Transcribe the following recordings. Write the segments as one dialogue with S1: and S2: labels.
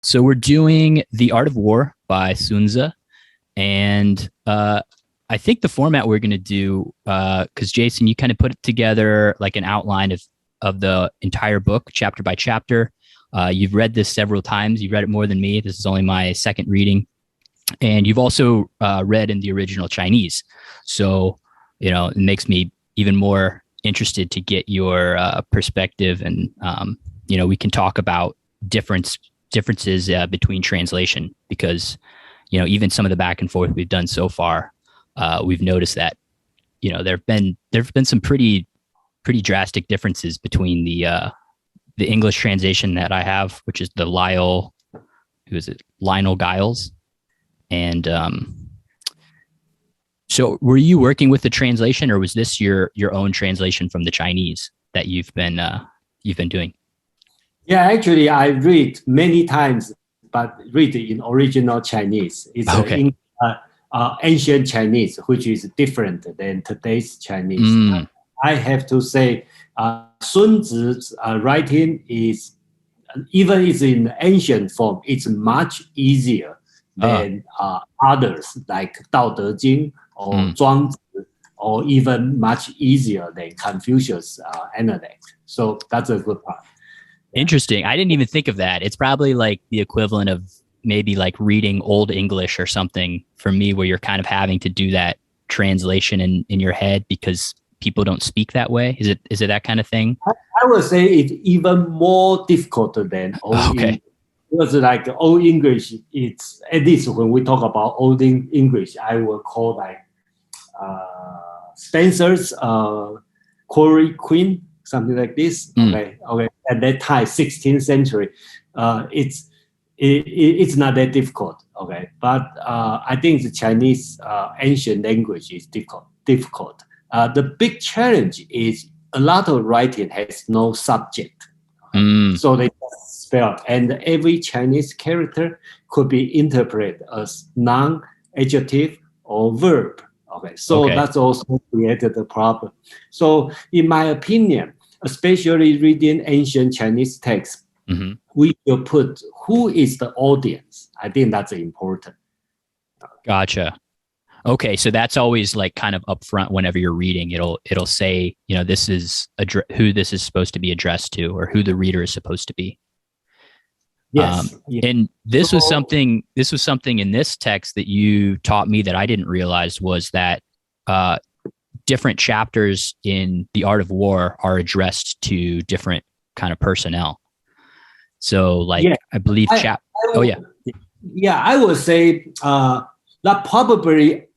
S1: So we're doing The Art of War by Sun Tzu. And I think the format we're going to do, because Jason, you kind of put it together like an outline of the entire book, chapter by chapter. You've read this several times. You've read it more than me. This is only my second reading. And you've also read in the original Chinese. So, it makes me even more interested to get your perspective. And, we can talk about differences between translation because, even some of the back and forth we've done so far, we've noticed that, there've been some pretty drastic differences between the English translation that I have, which is the Lionel Giles. And so were you working with the translation, or was this your own translation from the Chinese that you've been doing?
S2: Yeah, actually, I read many times, but read in original Chinese. It's
S1: okay.
S2: Ancient Chinese, which is different than today's Chinese. I have to say, Sun Tzu's writing is, even it's in ancient form, it's much easier than others like Dao De Jing or Zhuang Zi, or even much easier than Confucius' Analect. So that's a good part.
S1: Interesting. I didn't even think of that. It's probably like the equivalent of maybe like reading Old English or something for me, where you're kind of having to do that translation in your head because people don't speak that way. Is it that kind of thing?
S2: I would say it's even more difficult than Old English. Because like Old English, it's at least when we talk about Old English, I will call like Spencer's Quarry Queen, something like this. Okay. At that time, 16th century, it's not that difficult. Okay, but I think the Chinese ancient language is difficult. The big challenge is a lot of writing has no subject, so they just spell, and every Chinese character could be interpreted as noun, adjective, or verb. So that's also created a problem. So in my opinion, especially reading ancient Chinese texts, we will put who is the audience. I think that's important.
S1: Gotcha. Okay, so that's always like kind of upfront whenever you're reading. It'll say, this is who this is supposed to be addressed to, or who the reader is supposed to be.
S2: Yes.
S1: And this was something in this text that you taught me that I didn't realize, was that different chapters in The Art of War are addressed to different kind of personnel. So like, I believe I
S2: would say that probably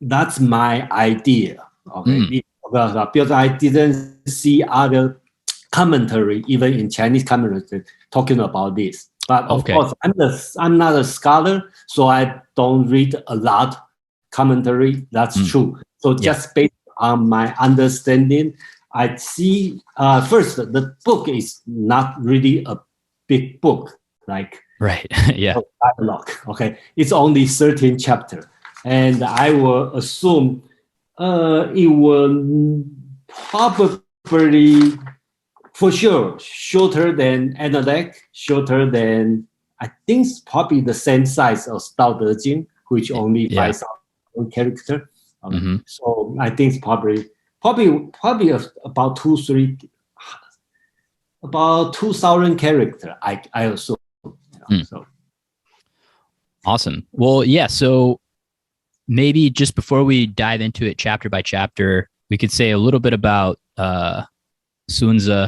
S2: that's my idea. Because I didn't see other commentary, even in Chinese commentary, talking about this. But of course, I'm not a scholar, so I don't read a lot commentary. That's true. So just based on my understanding, I see first the book is not really a big book, like dialogue. It's only 13 chapters, and I will assume it will probably, for sure, shorter than Analect, shorter than, I think, probably the same size as Dao De Jing, which only 5,000 characters. So I think it's probably about 2,000 characters. I assume. So
S1: awesome. Well, yeah. So maybe just before we dive into it chapter by chapter, we could say a little bit about Sun Tzu.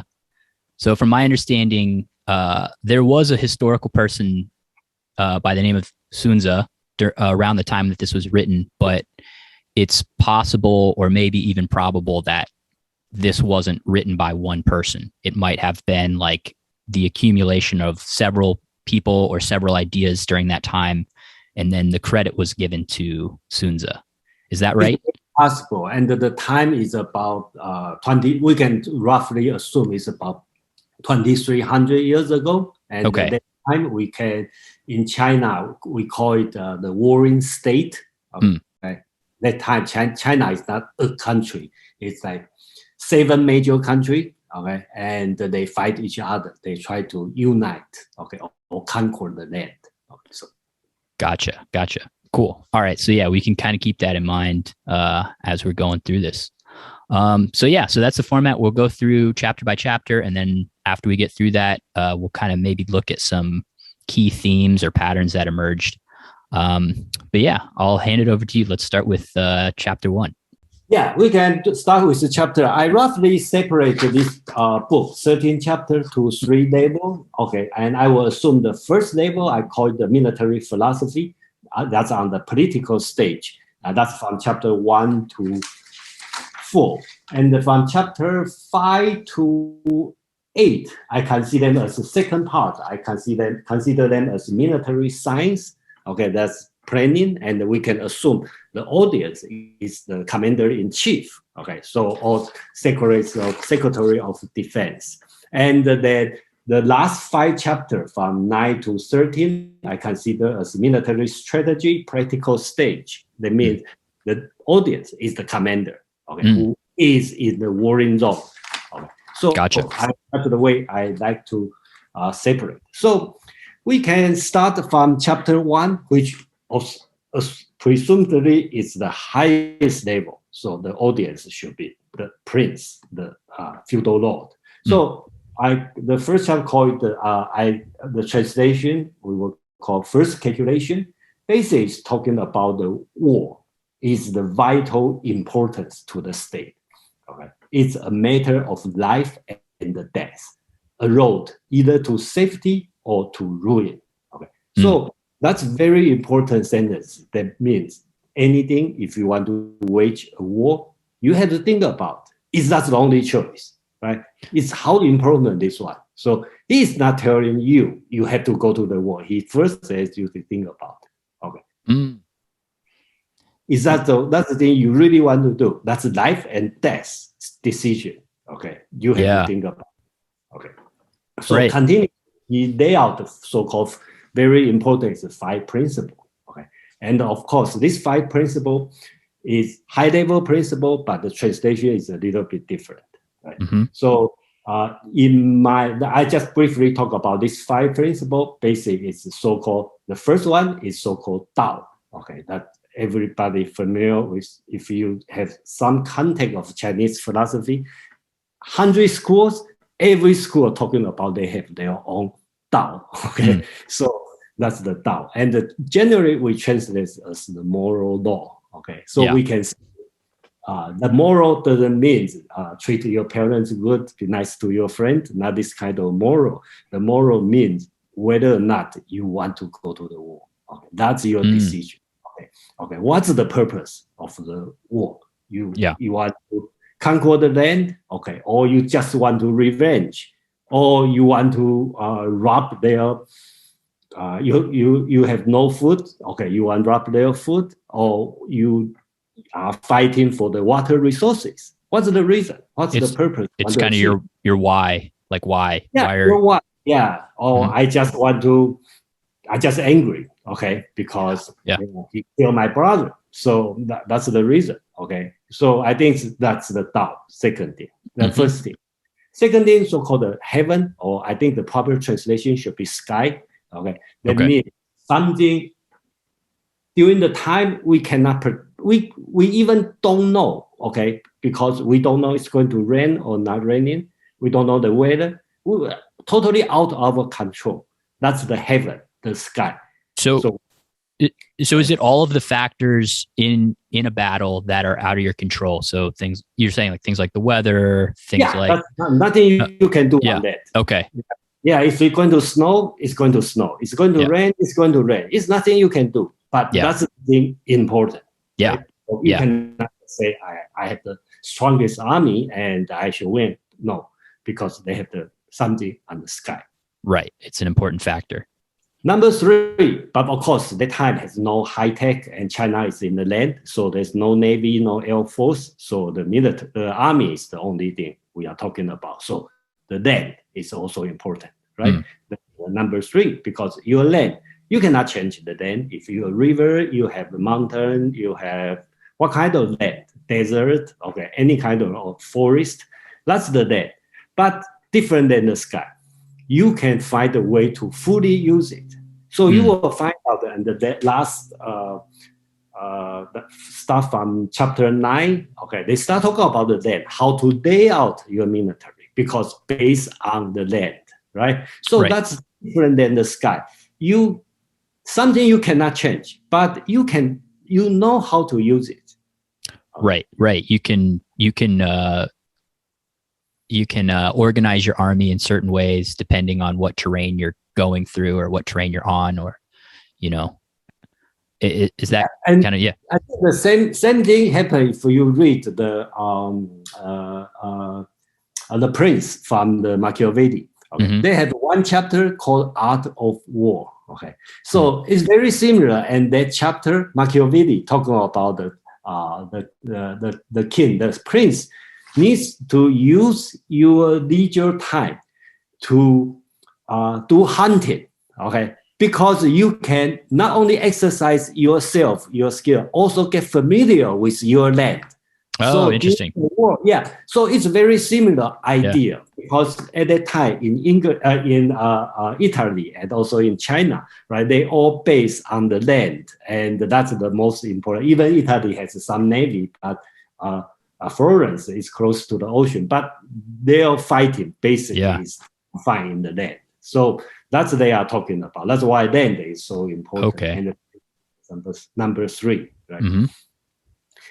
S1: So from my understanding, there was a historical person by the name of Sun Tzu around the time that this was written, but it's possible, or maybe even probable, that this wasn't written by one person. It might have been like the accumulation of several people or several ideas during that time, and then the credit was given to Sun Tzu. Is that right?
S2: It's possible, and the time is about 20. We can roughly assume it's about 2,300 years ago, and at that time we can, in China, we call it the warring state. That time, China is not a country. It's like 7 major countries. okay, and they fight each other. They try to unite, okay, or conquer the land. Okay, so.
S1: Gotcha. Cool. All right. So yeah, we can kind of keep that in mind as we're going through this. So that's the format. We'll go through chapter by chapter, and then after we get through that, we'll kind of maybe look at some key themes or patterns that emerged. But yeah, I'll hand it over to you. Let's start with chapter 1.
S2: Yeah, we can start with the chapter. I roughly separate this book, 13 chapters to 3 levels. Okay, and I will assume the first level, I call it the military philosophy. That's on the political stage. That's from chapter 1 to 4. And from chapter 5 to 8, I can see them as the second part. I consider them as military science. Okay, that's planning, and we can assume the audience is the commander-in-chief. Okay, so or secretary of defense. And then the last 5 chapters from 9 to 13, I consider as military strategy, practical stage. That means the audience is the commander, okay, who is in the warring zone. Okay, so
S1: gotcha.
S2: That's the way I like to separate. So we can start from chapter 1, which presumably is the highest level. So the audience should be the prince, the feudal lord. So the first chapter called the translation we will call first calculation. Basically, it's talking about the war is the vital importance to the state. Okay, it's a matter of life and death, a road either to safety or to ruin. Okay, so that's very important sentence. That means anything, if you want to wage a war, you have to think about, is that the only choice, right? It's how important this one. So he's not telling you, you have to go to the war. He first says you to think about it. Okay. Is that's the thing you really want to do? That's life and death decision. Okay. You have to think about it. Okay. So continue, he lay out the so-called very important is the 5 principles. Okay, and of course, this 5 principle is high-level principle, but the translation is a little bit different. Right? So, I just briefly talk about this 5 principle. Basically, it's so-called. The first one is so-called Tao. Okay, that everybody familiar with. If you have some context of Chinese philosophy, 100 schools, every school talking about they have their own Tao. Okay, so that's the Tao, and generally we translate it as the moral law. Okay, so we can the moral doesn't mean treat your parents good, be nice to your friend. Not this kind of moral. The moral means whether or not you want to go to the war. Okay, that's your decision. Okay, what's the purpose of the war? You want to conquer the land, okay, or you just want to revenge, or you want to rob their. You have no food, okay, you want to rob their food, or you are fighting for the water resources. What's the reason? What's the purpose?
S1: It's kind of your why, like why.
S2: Yeah, your why. Yeah, or I just angry, okay, because he killed my brother. So that's the reason, okay. So I think that's the Tao, second thing. The first thing. Second thing, so-called the heaven, or I think the proper translation should be sky. Okay, that means something during the time we cannot, we even don't know, okay, because we don't know it's going to rain or not raining. We don't know the weather. We're totally out of our control. That's the heaven, the sky.
S1: So is it all of the factors in a battle that are out of your control? So things you're saying, like things like the weather, things like
S2: nothing you can do on that.
S1: Okay.
S2: Yeah, if it's going to snow, it's going to snow. It's going to rain, it's going to rain. It's nothing you can do. But that's the thing important.
S1: Yeah.
S2: Right? So you cannot say I have the strongest army and I should win. No, because they have something on the sky.
S1: Right. It's an important factor.
S2: Number 3, but of course, that time has no high tech, and China is in the land, so there's no navy, no air force. So the army is the only thing we are talking about. So the land is also important, right? Number 3, because your land, you cannot change the land. If you're a river, you have a mountain, you have what kind of land? Desert, okay, any kind of forest. That's the land. but different than the sky. You can find a way to fully use it. So you will find out, and the last the stuff from chapter 9, okay, they start talking about the land, how to lay out your military, because based on the land, right? So that's different than the sky. Something you cannot change, but you know how to use it.
S1: Okay. Right. You can organize your army in certain ways depending on what terrain you're going through or what terrain you're on, or is that kind of
S2: I think the same thing happens if you read the Prince from the Machiavelli. Okay. They have one chapter called Art of War. Okay, so it's very similar, and that chapter Machiavelli talking about the king, the prince, needs to use your leisure time to do hunting. Okay, because you can not only exercise yourself, your skill, also get familiar with your land.
S1: Oh, interesting.
S2: So it's a very similar idea, because at that time in England, in Italy, and also in China, right? They all based on the land, and that's the most important. Even Italy has some navy, but Florence is close to the ocean. But they are fighting basically is fighting in the land. So that's what they are talking about. That's why land is so important.
S1: Okay.
S2: And number 3, right?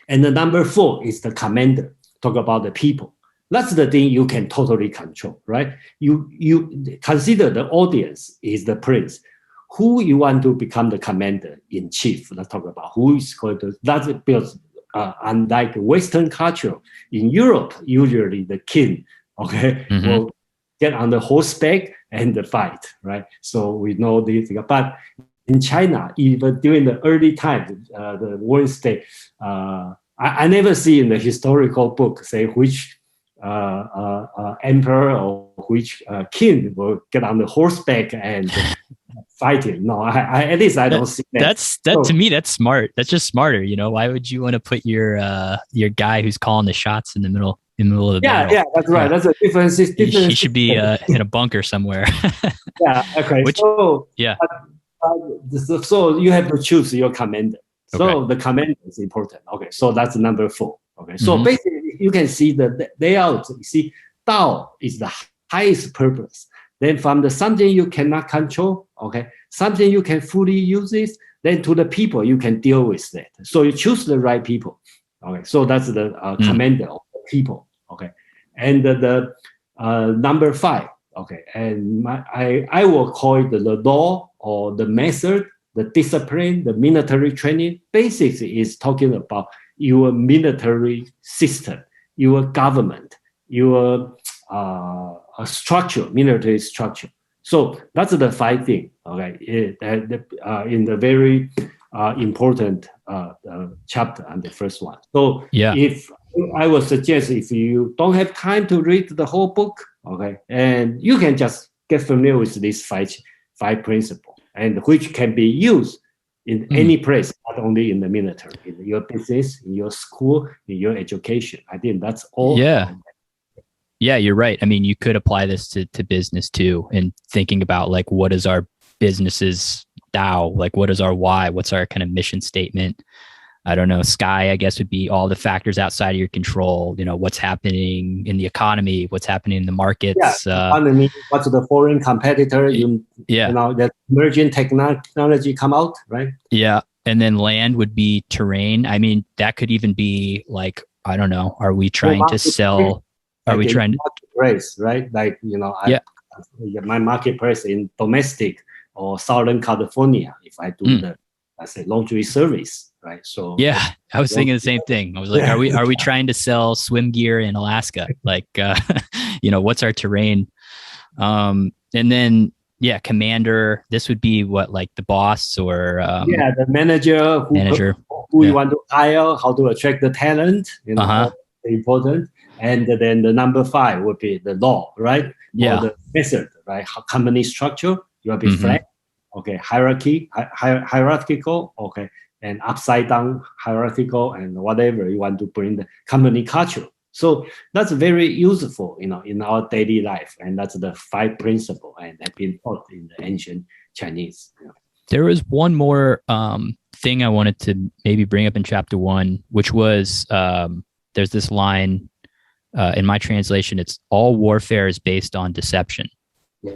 S2: And the number 4 is the commander. Talk about the people. That's the thing you can totally control, right? You consider the audience is the prince. Who you want to become the commander in chief? Let's talk about who is going to. That's because unlike Western culture, in Europe, usually the king, will get on the horseback and fight, right? So we know this, but in China, even during the early time, the Warring State, I never see in the historical book say which emperor or which king will get on the horseback and fighting. No, at least I don't see that.
S1: To me, that's smart. That's just smarter. Why would you want to put your guy who's calling the shots in the middle of the battle?
S2: Yeah, that's right. That's a difference.
S1: He should be in a bunker somewhere.
S2: Okay. So you have to choose your commander. So the commander is important. Okay, so that's number 4. Okay, so basically you can see the layout. You see, Tao is the highest purpose. Then from the something you cannot control, something you can fully use it. Then to the people you can deal with that. So you choose the right people. Okay, so that's the commander of the people. Okay, and the number 5. Okay, and I will call it the law or the method, the discipline, the military training. Basics is talking about your military system, your government, your structure, military structure. So that's the 5 things. Okay, in the very important chapter and the first one. So if I would suggest, if you don't have time to read the whole book, and you can just get familiar with these five principles, and which can be used in any place, not only in the military, in your business, in your school, in your education. I think that's all.
S1: Yeah, you're right. I mean, you could apply this to business too, and thinking about like, what is our business's Tao? Like, what is our why? What's our kind of mission statement? I don't know. Sky, I guess, would be all the factors outside of your control. What's happening in the economy, what's happening in the markets.
S2: Economy, what's the foreign competitor? That emerging technology come out, right?
S1: Yeah. And then land would be terrain. I mean, that could even be like, I don't know. Are we trying to sell? Are we trying to
S2: marketplace, right? Like, my marketplace in domestic or Southern California, if I do the, let's say, laundry service. Right. So
S1: I was thinking the same thing. I was like, are we trying to sell swim gear in Alaska? Like, what's our terrain? And then, commander, this would be what, like the boss or
S2: the manager who you want to hire, how to attract the talent, important. And then the number 5 would be the law, right? Or the method, right? Company structure, you will be flat, hierarchical, and upside down hierarchical, and whatever you want to bring the company culture. So that's very useful, in our daily life, and that's the 5 principles and have been taught in the ancient Chinese.
S1: There was one more thing I wanted to maybe bring up in chapter 1, which was there's this line in my translation. It's all warfare is based on deception.
S2: Yeah.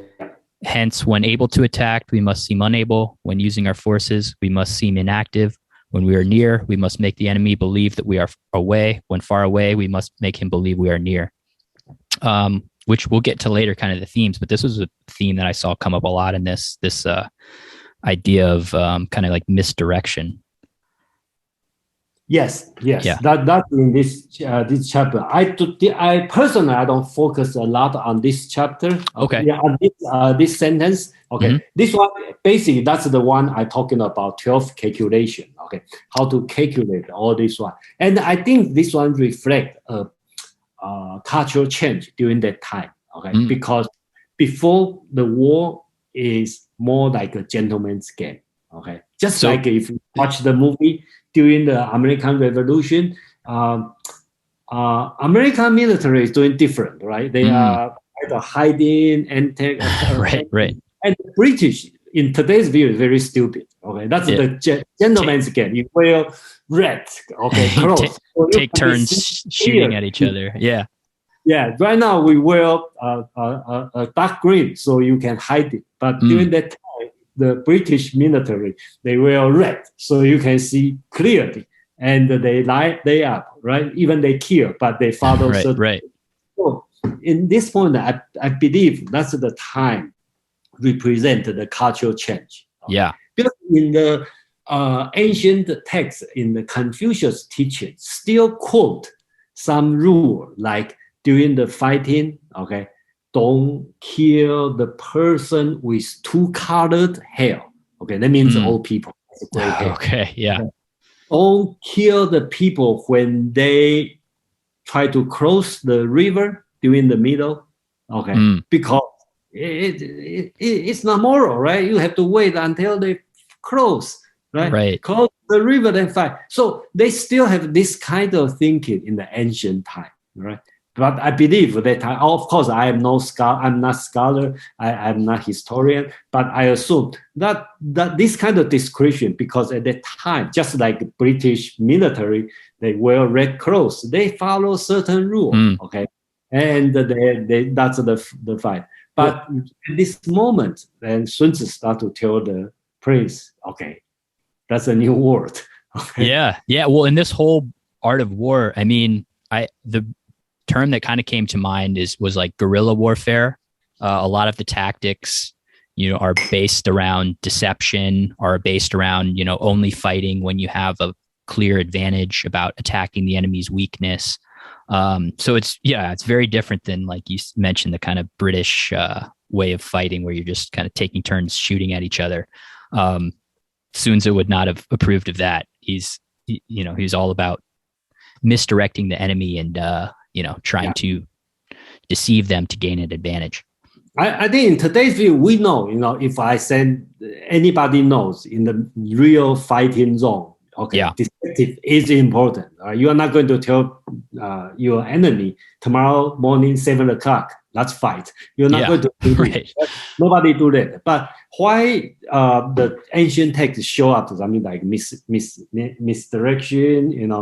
S1: Hence, when able to attack, we must seem unable. When using our forces, we must seem inactive. When we are near, we must make the enemy believe that we are away. When far away, we must make him believe we are near. Which we'll get to later, kind of the themes, but this was a theme that I saw come up a lot in this idea of kind of like misdirection.
S2: Yes.
S1: Yeah.
S2: That in this chapter. I personally, I don't focus a lot on this chapter.
S1: Okay.
S2: Yeah, on this sentence. Okay.
S1: Mm-hmm.
S2: This one, basically, that's the one I talking about 12 calculation. Okay, how to calculate all this one, and I think this one reflect a cultural change during that time. Okay, because before the war is more like a gentleman's game. Okay, just like if you watch the movie during the American Revolution, American military is doing different, right? They are either hiding and take
S1: right.
S2: And the British, in today's view, is very stupid. Okay, that's the gentleman's game. You wear red, okay, clothes.
S1: Take turns shooting at each other. Yeah.
S2: Yeah, right now we wear a dark green so you can hide it. But during that time, the British military, they wear red so you can see clearly. And they light up, right? Even they kill, but they follow certain.
S1: Right.
S2: So in this point, I believe that's the time represent the cultural change. Okay?
S1: Yeah.
S2: Because in the ancient text, in the Confucius teaching, still quote some rule like during the fighting, okay, don't kill the person with 2-colored hair. Okay, that means old people. Gray hair.
S1: Okay, yeah.
S2: Okay. Don't kill the people when they try to cross the river during the middle. Okay, because it's not moral, right? You have to wait until they cross, right?
S1: Right.
S2: Cross the river, then fight. So they still have this kind of thinking in the ancient time, right? But I believe that, of course, I am no scholar. I'm not scholar. I'm not historian. But I assume that this kind of description, because at that time, just like the British military, they wear red clothes. They follow certain rule, okay, and that's the fight. But at this moment, then Sun Tzu start to tell the prince, okay, that's a new world. Okay?
S1: Yeah. Well, in this whole art of war, I mean, the term that kind of came to mind was like guerrilla warfare. A lot of the tactics, are based around deception, are based around, only fighting when you have a clear advantage, about attacking the enemy's weakness. So it's very different than, like you mentioned, the kind of British way of fighting where you're just kind of taking turns shooting at each other. Sun Tzu would not have approved of that. He's all about misdirecting the enemy and, trying to deceive them to gain an advantage.
S2: I think in today's view, we know, if I send anybody knows in the real fighting zone, okay, deceptive is important. You are not going to tell your enemy tomorrow morning, 7:00, let's fight. You're not going to do that. Nobody do that. But why the ancient texts show up something like misdirection,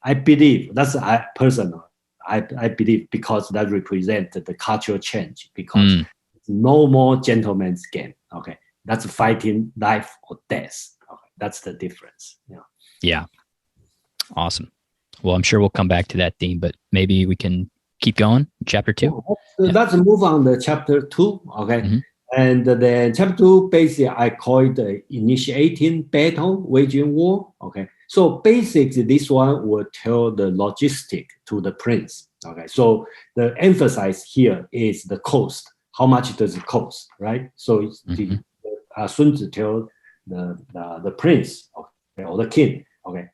S2: I believe that's personal. I believe because that represents the cultural change, because it's no more gentleman's game. Okay, that's fighting life or death. Okay, that's the difference.
S1: Yeah. Awesome. Well, I'm sure we'll come back to that theme, but maybe we can keep going. Chapter 2.
S2: Let's move on to chapter 2. Okay. And then chapter 2, basically, I call it the initiating battle, waging war. Okay. So basically, this one will tell the logistic to the prince. Okay. So the emphasis here is the cost. How much does it cost, right? So it's Sun Tzu tell the prince, okay, or the king, okay,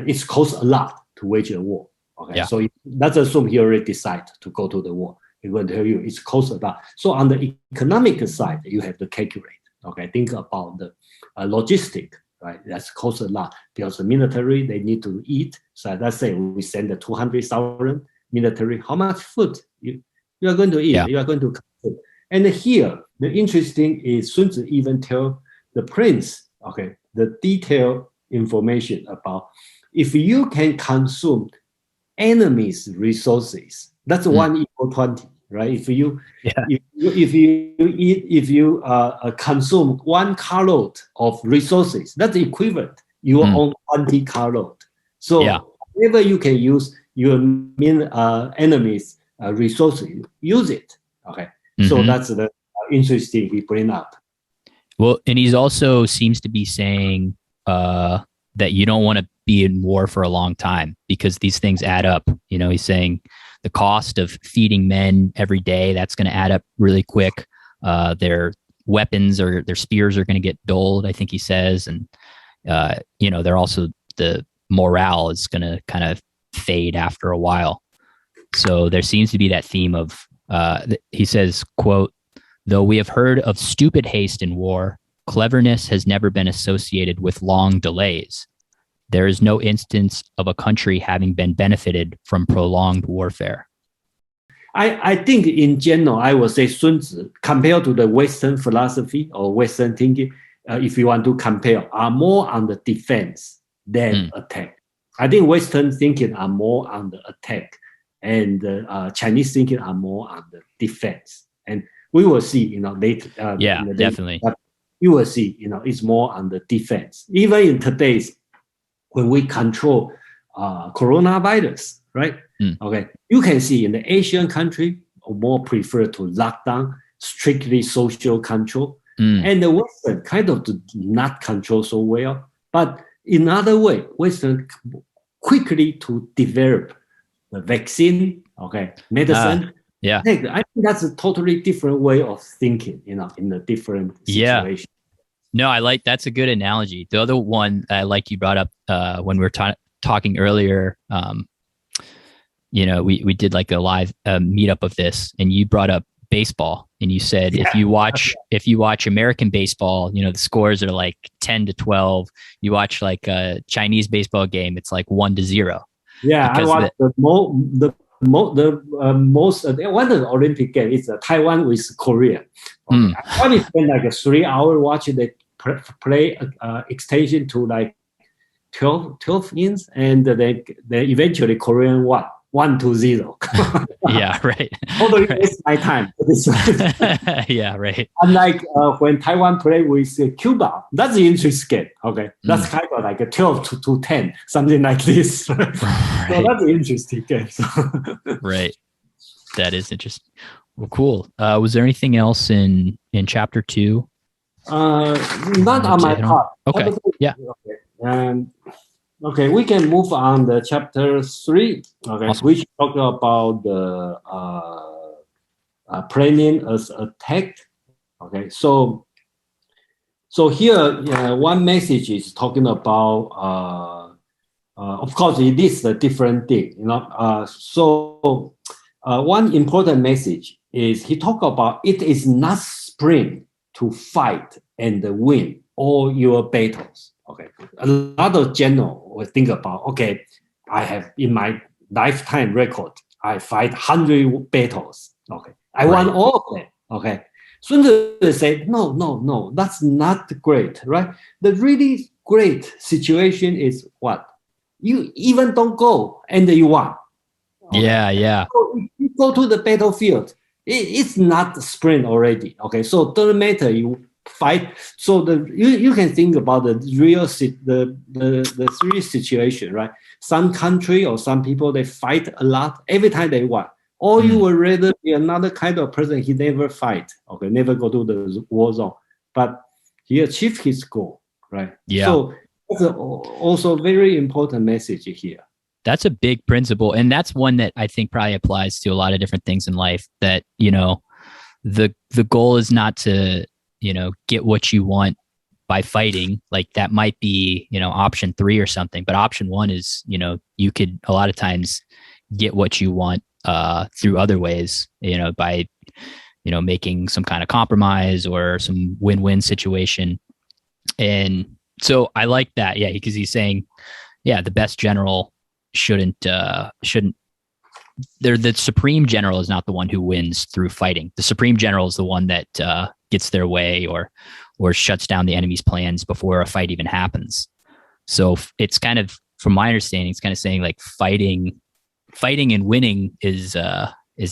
S2: it costs a lot to wage a war. Okay. So let's assume he already decided to go to the war. He will tell you it costs a lot. So on the economic side, you have to calculate. Okay, think about the logistic. right? That's cost a lot because the military, they need to eat. So let's say we send the 200,000 military, how much food you are going to eat?
S1: Yeah.
S2: You are going to consume. And here, the interesting is Sun Tzu even tell the prince, okay, the detailed information about if you can consume enemy's resources, that's 1 = 20, right? If you consume 1 carload of resources, that's equivalent your own 20 carload. So whenever you can use your enemy's resources, use it. Okay, so that's the interesting he bring up.
S1: Well, and he's also seems to be saying that you don't want to be in war for a long time because these things add up. You know, he's saying the cost of feeding men every day, that's going to add up really quick. Their weapons or their spears are going to get dulled, I think he says. And, you know, they're also, the morale is going to kind of fade after a while. So there seems to be that theme of, he says, quote, "Though we have heard of stupid haste in war, cleverness has never been associated with long delays. There is no instance of a country having been benefited from prolonged warfare."
S2: I think in general, I would say Sun Tzu, compared to the Western philosophy or Western thinking, if you want to compare, are more on the defense than attack. I think Western thinking are more on the attack, and Chinese thinking are more on the defense. And we will see, you know, later.
S1: Definitely.
S2: You will see, you know, it's more on the defense. Even in today's, when we control coronavirus, right? Okay, you can see in the Asian country more prefer to lock down, strictly social control, and the Western kind of do not control so well. But in other way, Western quickly to develop the vaccine, okay, medicine.
S1: Yeah,
S2: I think that's a totally different way of thinking, you know, in a different situation.
S1: No, that's a good analogy. The other one I like you brought up when we were talking earlier, you know, we did like a live meetup of this, and you brought up baseball, and you said if you watch American baseball, you know, the scores are like 10-12. You watch like a Chinese baseball game, it's like 1-0.
S2: Yeah, I watched the most one of the Olympic game is Taiwan with Korea. Okay. I probably spent like 3 hours watching the play extension to like 12 innings, and they eventually Korean won 1-0.
S1: Yeah, right.
S2: Totally waste my time.
S1: Yeah, right.
S2: Unlike when Taiwan played with Cuba, that's the interesting game. Okay, that's kind of like a 12-10, something like this. Right. So that's an interesting game.
S1: Right, that is interesting. Well, cool. Was there anything else in chapter 2?
S2: Not on my part.
S1: Okay. Yeah.
S2: Okay. Okay, we can move on to chapter 3. Okay,
S1: awesome.
S2: Which talk about the planning as attack. Okay, so here one message is talking about. Of course, it is a different thing, you know. So one important message is he talk about it is not spring to fight and win all your battles. Okay, a lot of general will think about, okay, I have in my lifetime record, I fight 100 battles. Okay, I won all of them. Okay, Sun Tzu said, no, that's not great, right? The really great situation is what? You even don't go and you won.
S1: Okay? Yeah.
S2: So if you go to the battlefield, it's not sprint already. Okay, so doesn't matter you fight. So you can think about the real the three situation, right? Some country or some people, they fight a lot every time they won. Or you would rather be another kind of person, he never fight, okay, never go to the war zone, but he achieved his goal, right?
S1: Yeah.
S2: So that's also very important message here.
S1: That's a big principle. And that's one that I think probably applies to a lot of different things in life, that, you know, the goal is not to, you know, get what you want by fighting. Like that might be, you know, option 3 or something, but option 1 is, you know, you could a lot of times get what you want through other ways, you know, by, you know, making some kind of compromise or some win-win situation. And So I like that. Yeah. Because he's saying, yeah, the best general shouldn't, the supreme general is not the one who wins through fighting. The supreme general is the one that gets their way or shuts down the enemy's plans before a fight even happens. So it's kind of, from my understanding, it's kind of saying like fighting and winning is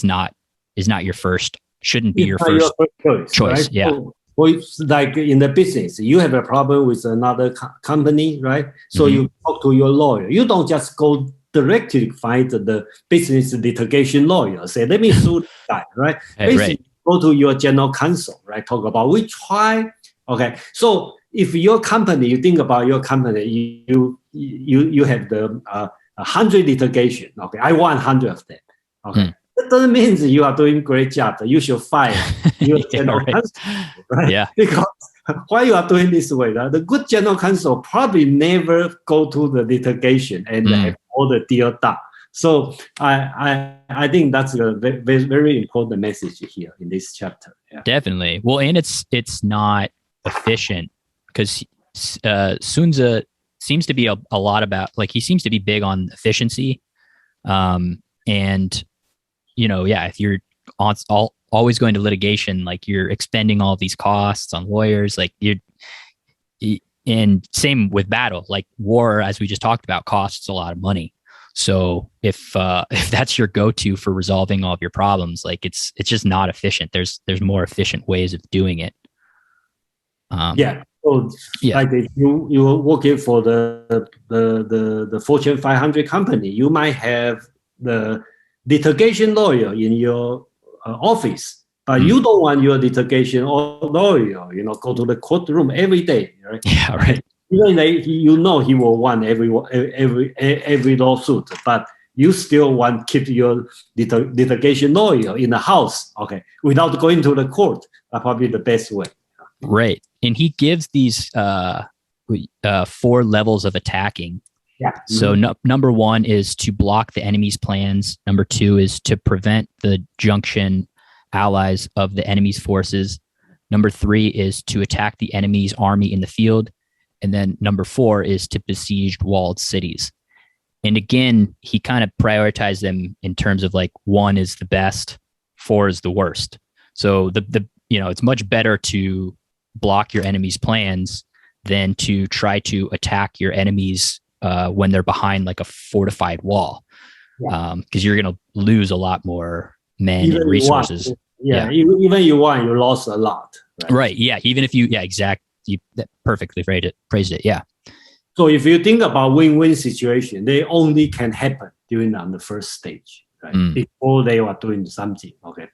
S1: not your first, shouldn't be your first choice.
S2: Right?
S1: Yeah.
S2: So it's like in the business, you have a problem with another company, right? So you talk to your lawyer. You don't just go directly find the business litigation lawyer. Say, let me sue this guy, right? Basically, go to your general counsel, right? Talk about we try. Okay, so if your company, you think about your company, you have the 100 litigation. Okay, I want 100 of them. Okay, that doesn't mean that you are doing great job. You should fire your general counsel, right?
S1: Yeah.
S2: Because why you are doing this way? The good general counsel probably never go to the litigation and have all the deal done. So I think that's a very, very important message here in this chapter. Yeah.
S1: Definitely. Well, and it's not efficient because Sun Tzu seems to be a lot about, like, he seems to be big on efficiency. And if you're always going to litigation, like you're expending all these costs on lawyers, like and same with battle, like war, as we just talked about, costs a lot of money. So if that's your go-to for resolving all of your problems, like it's just not efficient. There's more efficient ways of doing it.
S2: So like if you're working for the Fortune 500 company, you might have the litigation lawyer in your office, but you don't want your litigation lawyer, go to the courtroom every day, right?
S1: Yeah, right.
S2: Even he will win every lawsuit, but you still want to keep your litigation lawyer in the house, okay, without going to the court. That's probably the best way.
S1: Right, and he gives these 4 levels of attacking.
S2: Yeah.
S1: So number 1 is to block the enemy's plans. Number 2 is to prevent the junction allies of the enemy's forces. Number 3 is to attack the enemy's army in the field. And then number 4 is to besiege walled cities. And again, he kind of prioritized them in terms of like 1 is the best, 4 is the worst. So it's much better to block your enemy's plans than to try to attack your enemies when they're behind like a fortified wall, because you're going to lose a lot more men and resources.
S2: Even you won, you lost a lot.
S1: Right. Yeah. Even if exactly. You perfectly phrased it. Yeah.
S2: So if you think about win-win situation, they only can happen during on the first stage, right? Before they were doing something. Okay.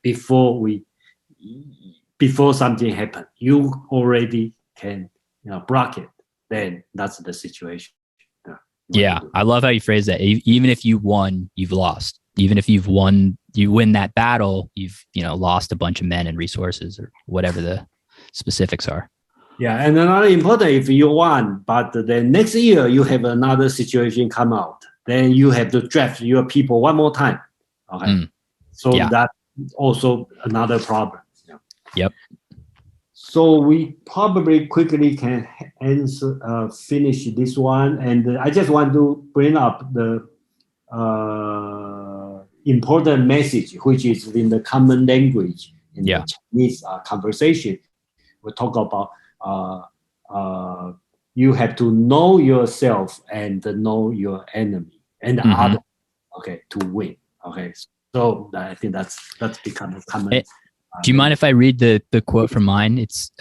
S2: Before something happened, you already can block it. Then that's the situation.
S1: Yeah. I love how you phrase that. Even if you won, you've lost. Even if you win that battle, you've lost a bunch of men and resources or whatever the specifics are.
S2: Yeah, and another important, if you won, but then next year you have another situation come out, then you have to draft your people one more time. Okay, so that's also another problem. Yeah.
S1: Yep.
S2: So we probably quickly can finish this one, and I just want to bring up the important message, which is in the common language in the Chinese conversation. We talk about. You have to know yourself and know your enemy and the other, okay, to win. Okay, so I think that's become a common.
S1: Do you mind if I read the quote from mine? It's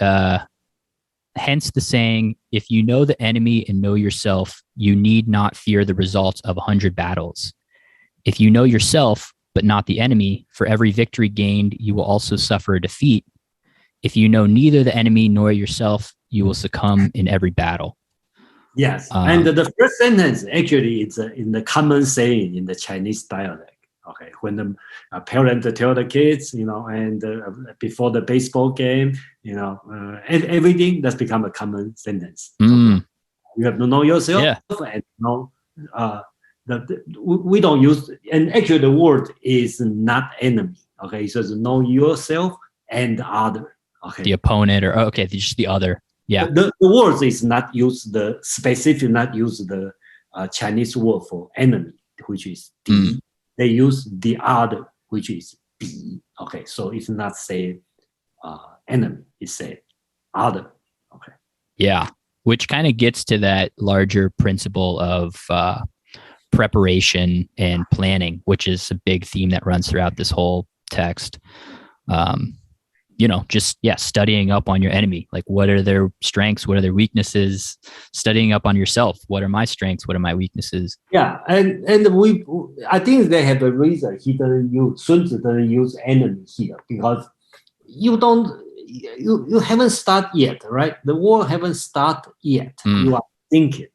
S1: hence the saying, if you know the enemy and know yourself, you need not fear the results of 100 battles. If you know yourself, but not the enemy, for every victory gained, you will also suffer a defeat. If you know neither the enemy nor yourself, you will succumb in every battle.
S2: Yes, and the first sentence actually is in the common saying in the Chinese dialect. Okay, when the parent tell the kids, and before the baseball game, and everything that's become a common sentence. You have to know yourself and know. We don't use, and actually the word is not enemy. Okay, it says know yourself and the other. Okay.
S1: The opponent, or just the other. Yeah.
S2: The words is not use the specific, not use the Chinese word for enemy, which is 敌. They use the other, which is 敌. Okay, so it's not say enemy, it's say other. Okay.
S1: Yeah, which kind of gets to that larger principle of preparation and planning, which is a big theme that runs throughout this whole text. Just studying up on your enemy. Like, what are their strengths? What are their weaknesses? Studying up on yourself. What are my strengths? What are my weaknesses?
S2: Yeah, and I think they have a reason he doesn't use Sun Tzu doesn't use enemy here, because you haven't started yet, right? The war haven't started yet. You are thinking.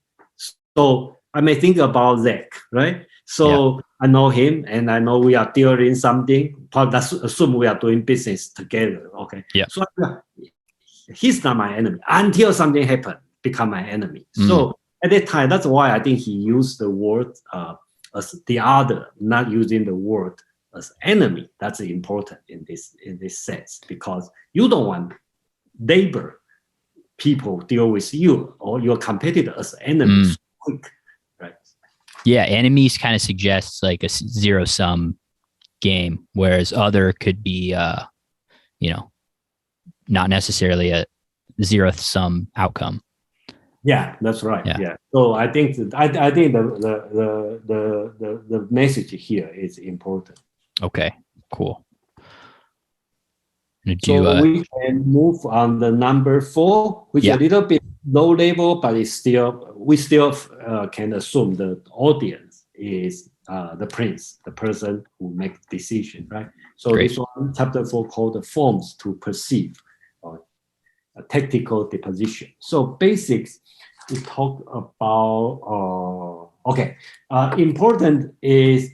S2: So I may think about Zach, right? So I know him, and I know we are dealing something. Let's assume we are doing business together. Okay.
S1: Yeah.
S2: So he's not my enemy until something happened, become my enemy. So at that time, that's why I think he used the word as the other, not using the word as enemy. That's important in this sense, because you don't want neighbor people deal with you or your competitor as enemies quick.
S1: Yeah, enemies kind of suggests like a zero-sum game, whereas other could be, not necessarily a zero-sum outcome.
S2: Yeah, that's right. Yeah. So I think the message here is important.
S1: Okay, cool.
S2: So we can move on the number 4, which is a little bit low level, but we still can assume the audience is the prince, the person who makes decision, right? So
S1: Great.
S2: This one, chapter 4, called the forms to perceive, or a tactical deposition. So basics, we talk about, important is,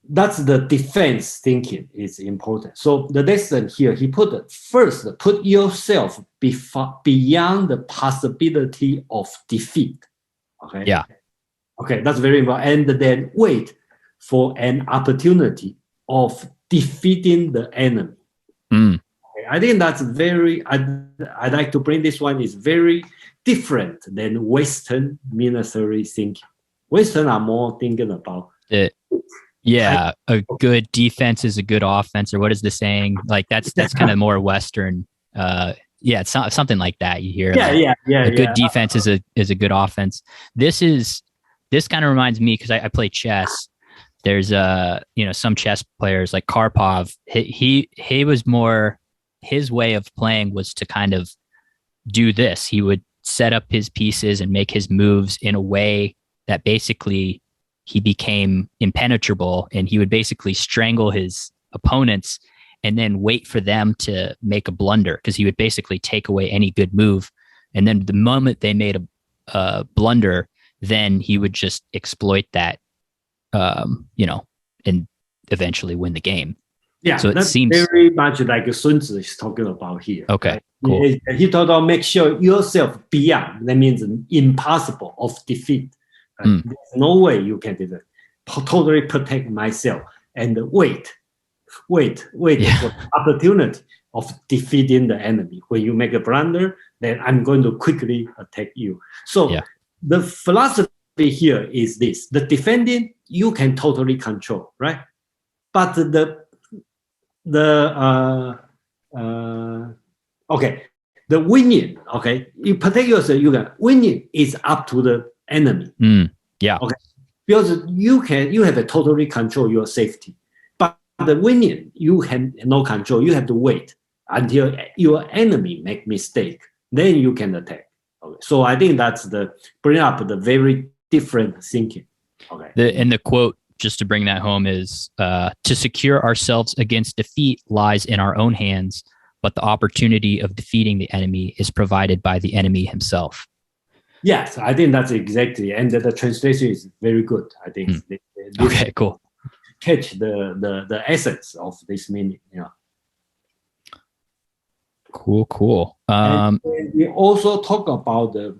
S2: that's the defense thinking is important. So the lesson here, he put yourself beyond the possibility of defeat. Okay.
S1: Yeah.
S2: Okay, that's very important. And then wait for an opportunity of defeating the enemy. Okay, I think that's I'd like to bring this one is very different than Western military thinking. Western are more thinking about
S1: a good defense is a good offense, or what is the saying? Like that's kind of more Western. It's something like that. You hear, a good defense is a good offense. This kind of reminds me, because I play chess. There's some chess players like Karpov. He was more, his way of playing was to kind of do this. He would set up his pieces and make his moves in a way that basically he became impenetrable, and he would basically strangle his opponents and then wait for them to make a blunder, because he would basically take away any good move. And then the moment they made a blunder, then he would just exploit that, and eventually win the game.
S2: Yeah, so it seems very much like Sun Tzu is talking about here.
S1: Okay, right? Cool.
S2: He talked about make sure yourself beyond, that means impossible of defeat. There's no way you can do that. Totally protect myself and wait for the opportunity of defeating the enemy. When you make a blunder, then I'm going to quickly attack you. So the philosophy here is this: the defending you can totally control, right? But the winning, you protect yourself, you can winning is up to the enemy. Because you have a totally control your safety, but the winning you have no control. You have to wait until your enemy make mistake, then you can attack. So I think that's bring up the very different thinking.
S1: The quote, just to bring that home, is to secure ourselves against defeat lies in our own hands, but the opportunity of defeating the enemy is provided by the enemy himself.
S2: Yes, I think that's exactly, and the translation is very good. I think.
S1: Okay, cool.
S2: Catch the essence of this meaning. Yeah.
S1: Cool.
S2: And we also talk about the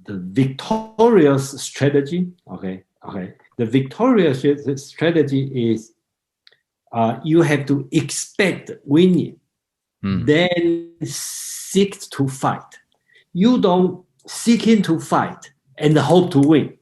S2: victorious strategy. Okay. The victorious strategy is you have to expect winning, then seek to fight. You don't seeking to fight and hope to win.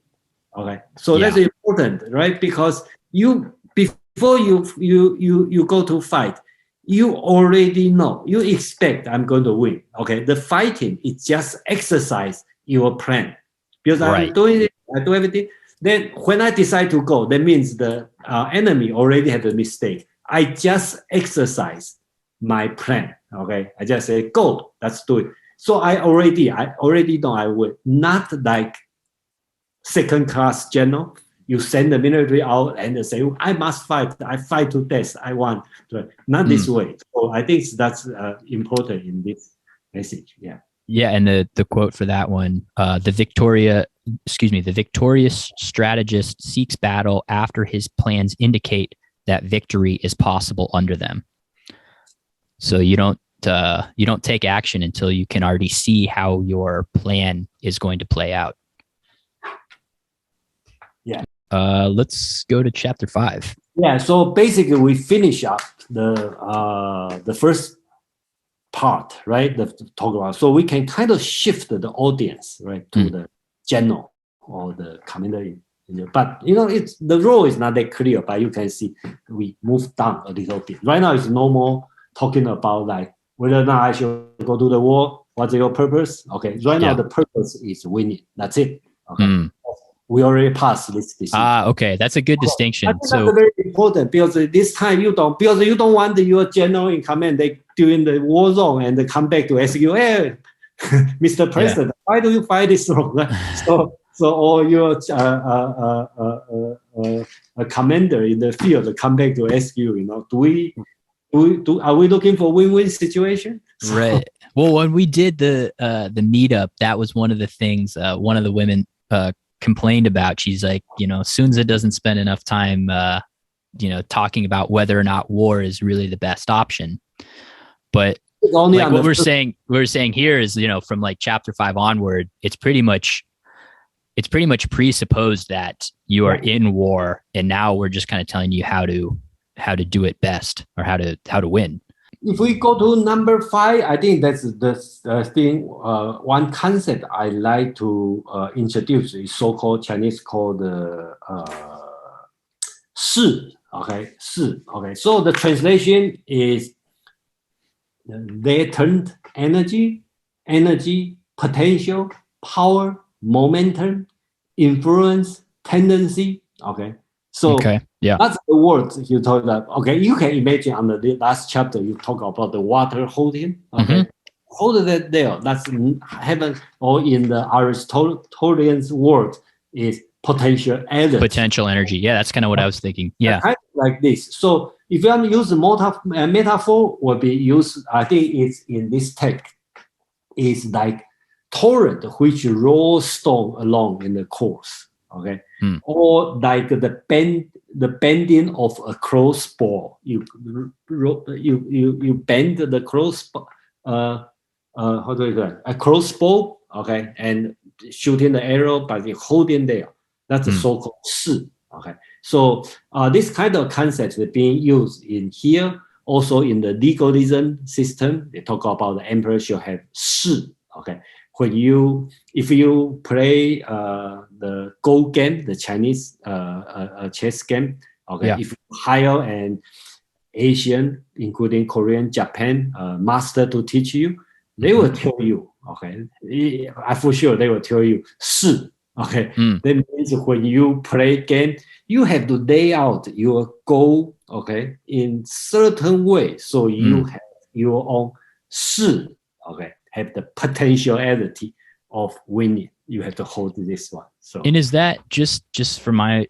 S2: Okay, so that's important, right? Because before you go to fight, you already know, you expect I'm going to win. Okay, the fighting is just exercise your plan because I'm doing it, I do everything. Then when I decide to go, that means the enemy already had a mistake. I just exercise my plan. Okay, I just say go, let's do it. So I already know I will. Not like second class general. You send the military out and say, I must fight. I fight to death. I want. Not this way. So I think that's important in this message. Yeah.
S1: Yeah, and the quote for that one, the victorious strategist seeks battle after his plans indicate that victory is possible under them. So you don't take action until you can already see how your plan is going to play out.
S2: Yeah.
S1: Let's go to chapter 5.
S2: Yeah. So basically, we finish up the first part, right? The talk about. So we can kind of shift the audience, right, to the general or the commander. But it's the role is not that clear. But you can see we move down a little bit. Right now, it's no more talking about like whether or not I should go to the war. What's your purpose? Okay. Right now, the purpose is winning. That's it. Okay. We already passed this decision.
S1: Okay, that's a good distinction.
S2: So that's very important because this time you don't want your general in command during the war zone and they come back to ask you, hey, Mr. President, why do you fight this wrong? So all your a commander in the field come back to ask you, are we looking for win-win situation?
S1: Right. Well, when we did the meetup, that was one of the things one of the women complained about. She's like, Sun Tzu doesn't spend enough time, talking about whether or not war is really the best option. But like what we're saying here is, from like chapter 5 onward, it's pretty much presupposed that you are in war, and now we're just kind of telling you how to do it best or how to win.
S2: If we go to number 5, I think that's the thing. One concept I like to introduce is so-called Chinese called "shi." Okay, "shi." Okay, so the translation is latent energy, potential, power, momentum, influence, tendency. Okay. So that's the words you talk about. Okay, you can imagine on the last chapter you talk about the water holding. Okay, hold that there. That's heaven, or in the Aristotelian's word is potential energy.
S1: Potential energy. Yeah, that's kind of what I was thinking. Yeah,
S2: kind of like this. So if you want to use a metaphor, will be used. I think it's in this text. It's like torrent which rolls stone along in the course. Okay, or like the bending of a crossbow. You bend the crossbow. How do you do it? A crossbow. Okay, and shooting the arrow, but you holding there. That's the so-called "shi." Okay, so this kind of concept is being used in here. Also in the legalism system, they talk about the emperor should have "shi." Okay. If you play the Go game, the Chinese chess game, okay, if you hire an Asian, including Korean, Japan, master to teach you, they will tell you, okay, for sure they will tell you "shi." Okay, that means when you play game, you have to lay out your goal, okay, in certain way, so you have your own "shi." Okay. Have the potentiality of winning. You have to hold this one. So,
S1: and is that just for my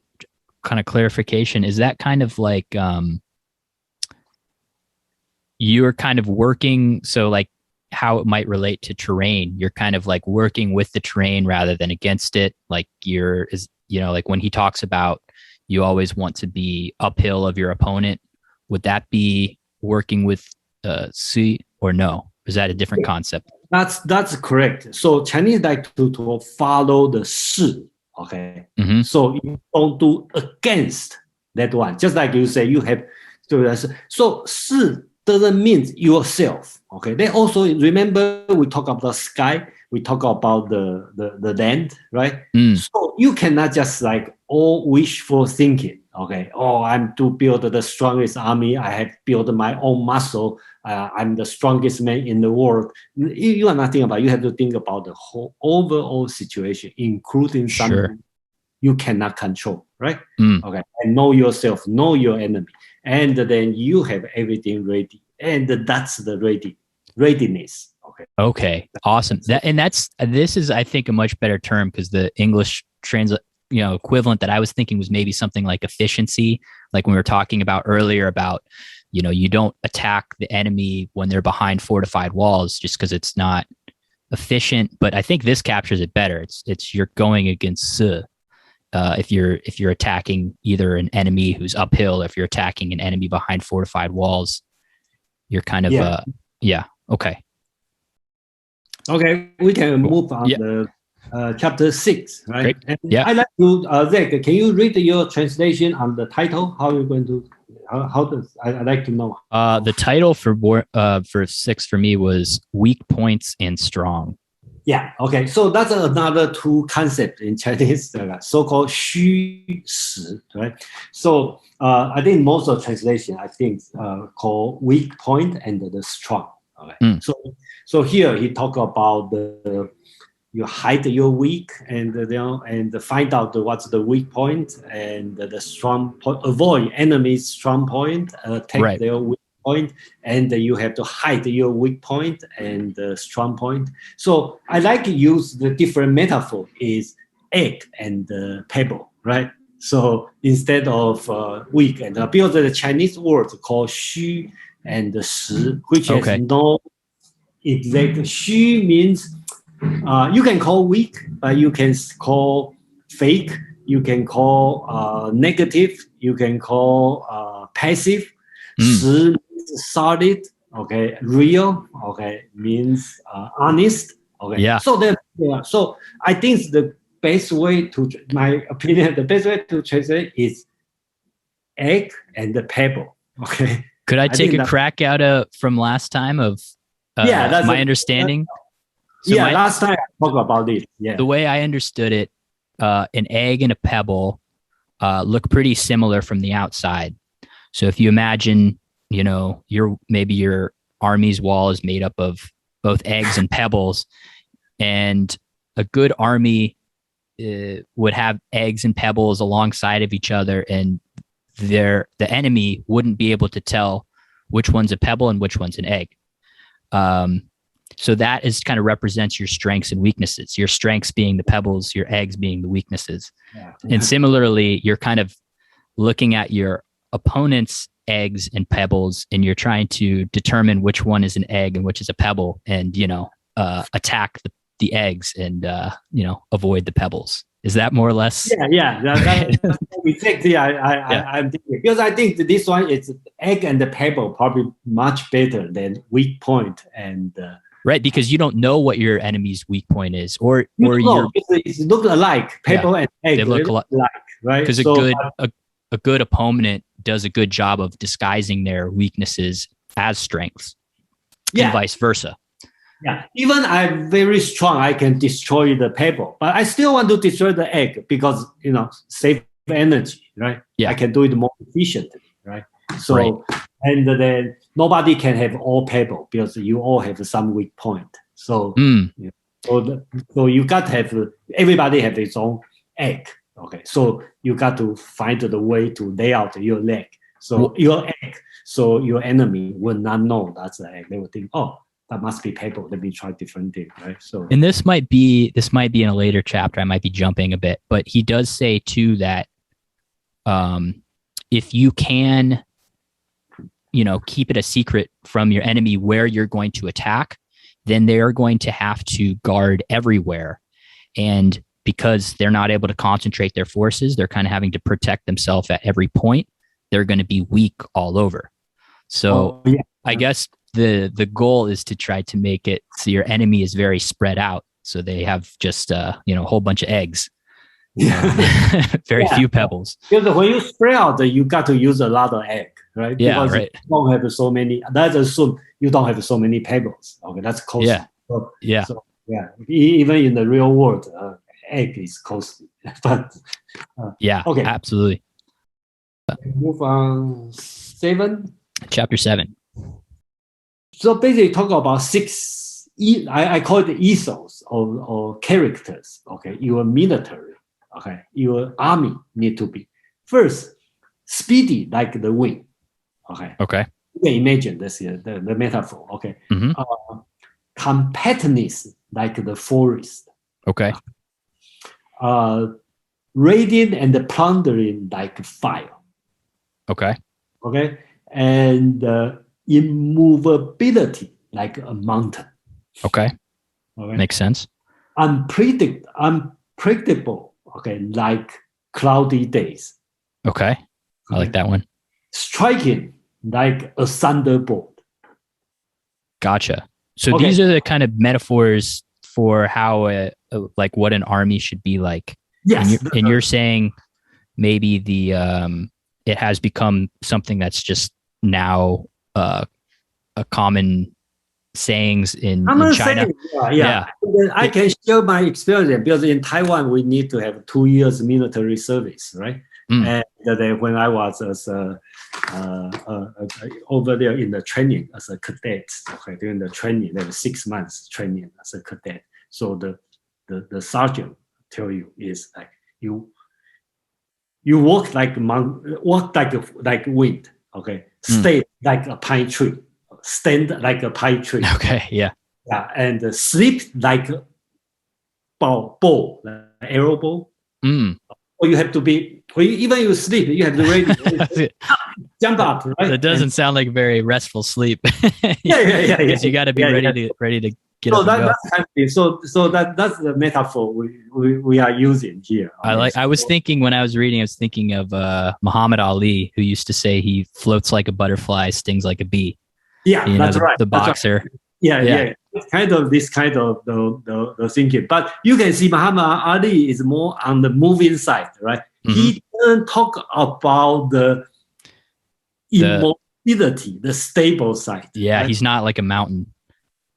S1: kind of clarification? Is that kind of like you're kind of working? So like how it might relate to terrain? You're kind of like working with the terrain rather than against it. Like like when he talks about you always want to be uphill of your opponent. Would that be working with Tzu or no? Is that a different concept?
S2: That's correct. So Chinese like to follow the "shi." Okay. So you don't do against that one. Just like you say, you have to. So "shi" doesn't mean yourself. Okay. They also remember we talk about the sky, we talk about the land, right? So you cannot just like all wishful thinking. Okay. Oh, I'm to build the strongest army. I have built my own muscle. I'm the strongest man in the world. You are not thinking about. You have to think about the whole overall situation, including something you cannot control, right? Okay. And know yourself, know your enemy, and then you have everything ready, and that's the readiness. Okay.
S1: Okay. Awesome. This is, I think, a much better term, because the English equivalent that I was thinking was maybe something like efficiency, like when we were talking about earlier about, you don't attack the enemy when they're behind fortified walls just because it's not efficient. But I think this captures it better. It's you're going against if you're attacking either an enemy who's uphill, if you're attacking an enemy behind fortified walls, you're kind of okay.
S2: Okay, we can move on the chapter 6, right?
S1: Great. Yeah.
S2: I like to Zach, can you read your translation on the title? How are you going to? How does I'd like to know?
S1: The title for 6 for me was Weak Points and Strong.
S2: Yeah. Okay. So that's another two concept in Chinese, so-called 虚实, right? So I think most of translation, I think, call weak point and the strong. Okay. So here he talk about you hide your weak and find out what's the weak point and the strong point. Avoid enemy's strong point. Take their weak point, and you have to hide your weak point and the strong point. So I like to use the different metaphor is egg and pebble, right? So instead of weak and because the Chinese word called 虚 and 实, which has no exact. 虚 means you can call weak, but you can call fake, you can call negative, you can call passive. 实 means solid, okay, real, okay, means honest, okay.
S1: Yeah.
S2: So I think the best way to, my opinion, the best way to translate is egg and the pebble. Okay.
S1: Could I take a crack out from last time of that's my understanding?
S2: So last time I talked about this. Yeah.
S1: The way I understood it, an egg and a pebble look pretty similar from the outside. So if you imagine, your army's wall is made up of both eggs and pebbles, and a good army would have eggs and pebbles alongside of each other, and the enemy wouldn't be able to tell which one's a pebble and which one's an egg. So that is kind of represents your strengths and weaknesses, your strengths being the pebbles, your eggs being the weaknesses. Yeah. And similarly, you're kind of looking at your opponent's eggs and pebbles, and you're trying to determine which one is an egg and which is a pebble, and, attack the eggs and, avoid the pebbles. Is that more or less?
S2: Yeah. That's exactly. I'm thinking, because I think that this one is egg and the pebble probably much better than weak point and.
S1: Right, because you don't know what your enemy's weak point is, or
S2: it look alike. Pebble and egg,
S1: they look alike, right? Because a good opponent does a good job of disguising their weaknesses as strengths, and vice versa.
S2: Yeah, even I'm very strong, I can destroy the pebble, but I still want to destroy the egg because save energy, right? Yeah, I can do it more efficiently, right? So and then nobody can have all pebble because you all have some weak point. So so you got to have everybody have its own egg. Okay, so you got to find the way to lay out your leg. So your egg, so your enemy will not know that's the egg. They will think, oh, that must be pebble. Let me try different thing, right? So,
S1: and this might be in a later chapter. I might be jumping a bit, but he does say too that if you can, keep it a secret from your enemy where you're going to attack, then they are going to have to guard everywhere, and because they're not able to concentrate their forces, they're kind of having to protect themselves at every point. They're going to be weak all over. So I guess the goal is to try to make it so your enemy is very spread out. So they have just, a whole bunch of eggs, very few pebbles.
S2: Because when you spread out, you got to use a lot of egg. right?
S1: Yeah,
S2: Because
S1: right.
S2: you don't have so many. Let's assume you don't have so many pebbles. Okay, that's costly.
S1: Yeah. Yeah.
S2: So yeah, even in the real world, egg is costly. But
S1: Yeah.
S2: okay,
S1: Absolutely.
S2: move on. 7.
S1: Chapter 7.
S2: So basically, talk about 6. I call it ethos or characters. Okay, your military. Okay, your army need to be first speedy like the wind. Okay,
S1: Okay.
S2: you can imagine this here, the metaphor. Okay,
S1: Mm-hmm.
S2: compactness like the forest.
S1: Okay.
S2: Radiant and plundering like fire.
S1: Okay.
S2: Okay, and immovability like a mountain.
S1: Okay.
S2: Okay,
S1: Makes sense.
S2: unpredictable. Okay, like cloudy days.
S1: Okay. I like that one.
S2: Striking like a thunderbolt.
S1: Gotcha. So
S2: Okay.
S1: these are the kind of metaphors for how like what an army should be like.
S2: Yes.
S1: And you're saying maybe it has become something that's just now a common sayings in China.
S2: Saying, yeah. I can share my experience because in Taiwan we need to have 2 years military service, right? And then when I was as over there in the training as a cadet, okay, during the training there was 6 months training as a cadet. So the sergeant tell you is like you walk like wind, okay, stay like a pine tree, stand like a pine tree.
S1: Okay, yeah.
S2: Yeah, and sleep like a bow, like arrow bow. Or you have to be, even you sleep, you have to ready, jump up, right?
S1: That doesn't sound like very restful sleep.
S2: Yeah.
S1: Because you got to be ready to get up and go.
S2: That's kind of, so that's the metaphor we are using here. Okay?
S1: I was thinking when I was reading, I was thinking of Muhammad Ali, who used to say he floats like a butterfly, stings like a bee.
S2: Yeah, that's right.
S1: The boxer.
S2: Right. Yeah. It's kind of this kind of the thinking. But you can see Muhammad Ali is more on the moving side, right? Mm-hmm. He doesn't talk about the immobility, the stable side.
S1: Yeah,
S2: right?
S1: He's not like a mountain.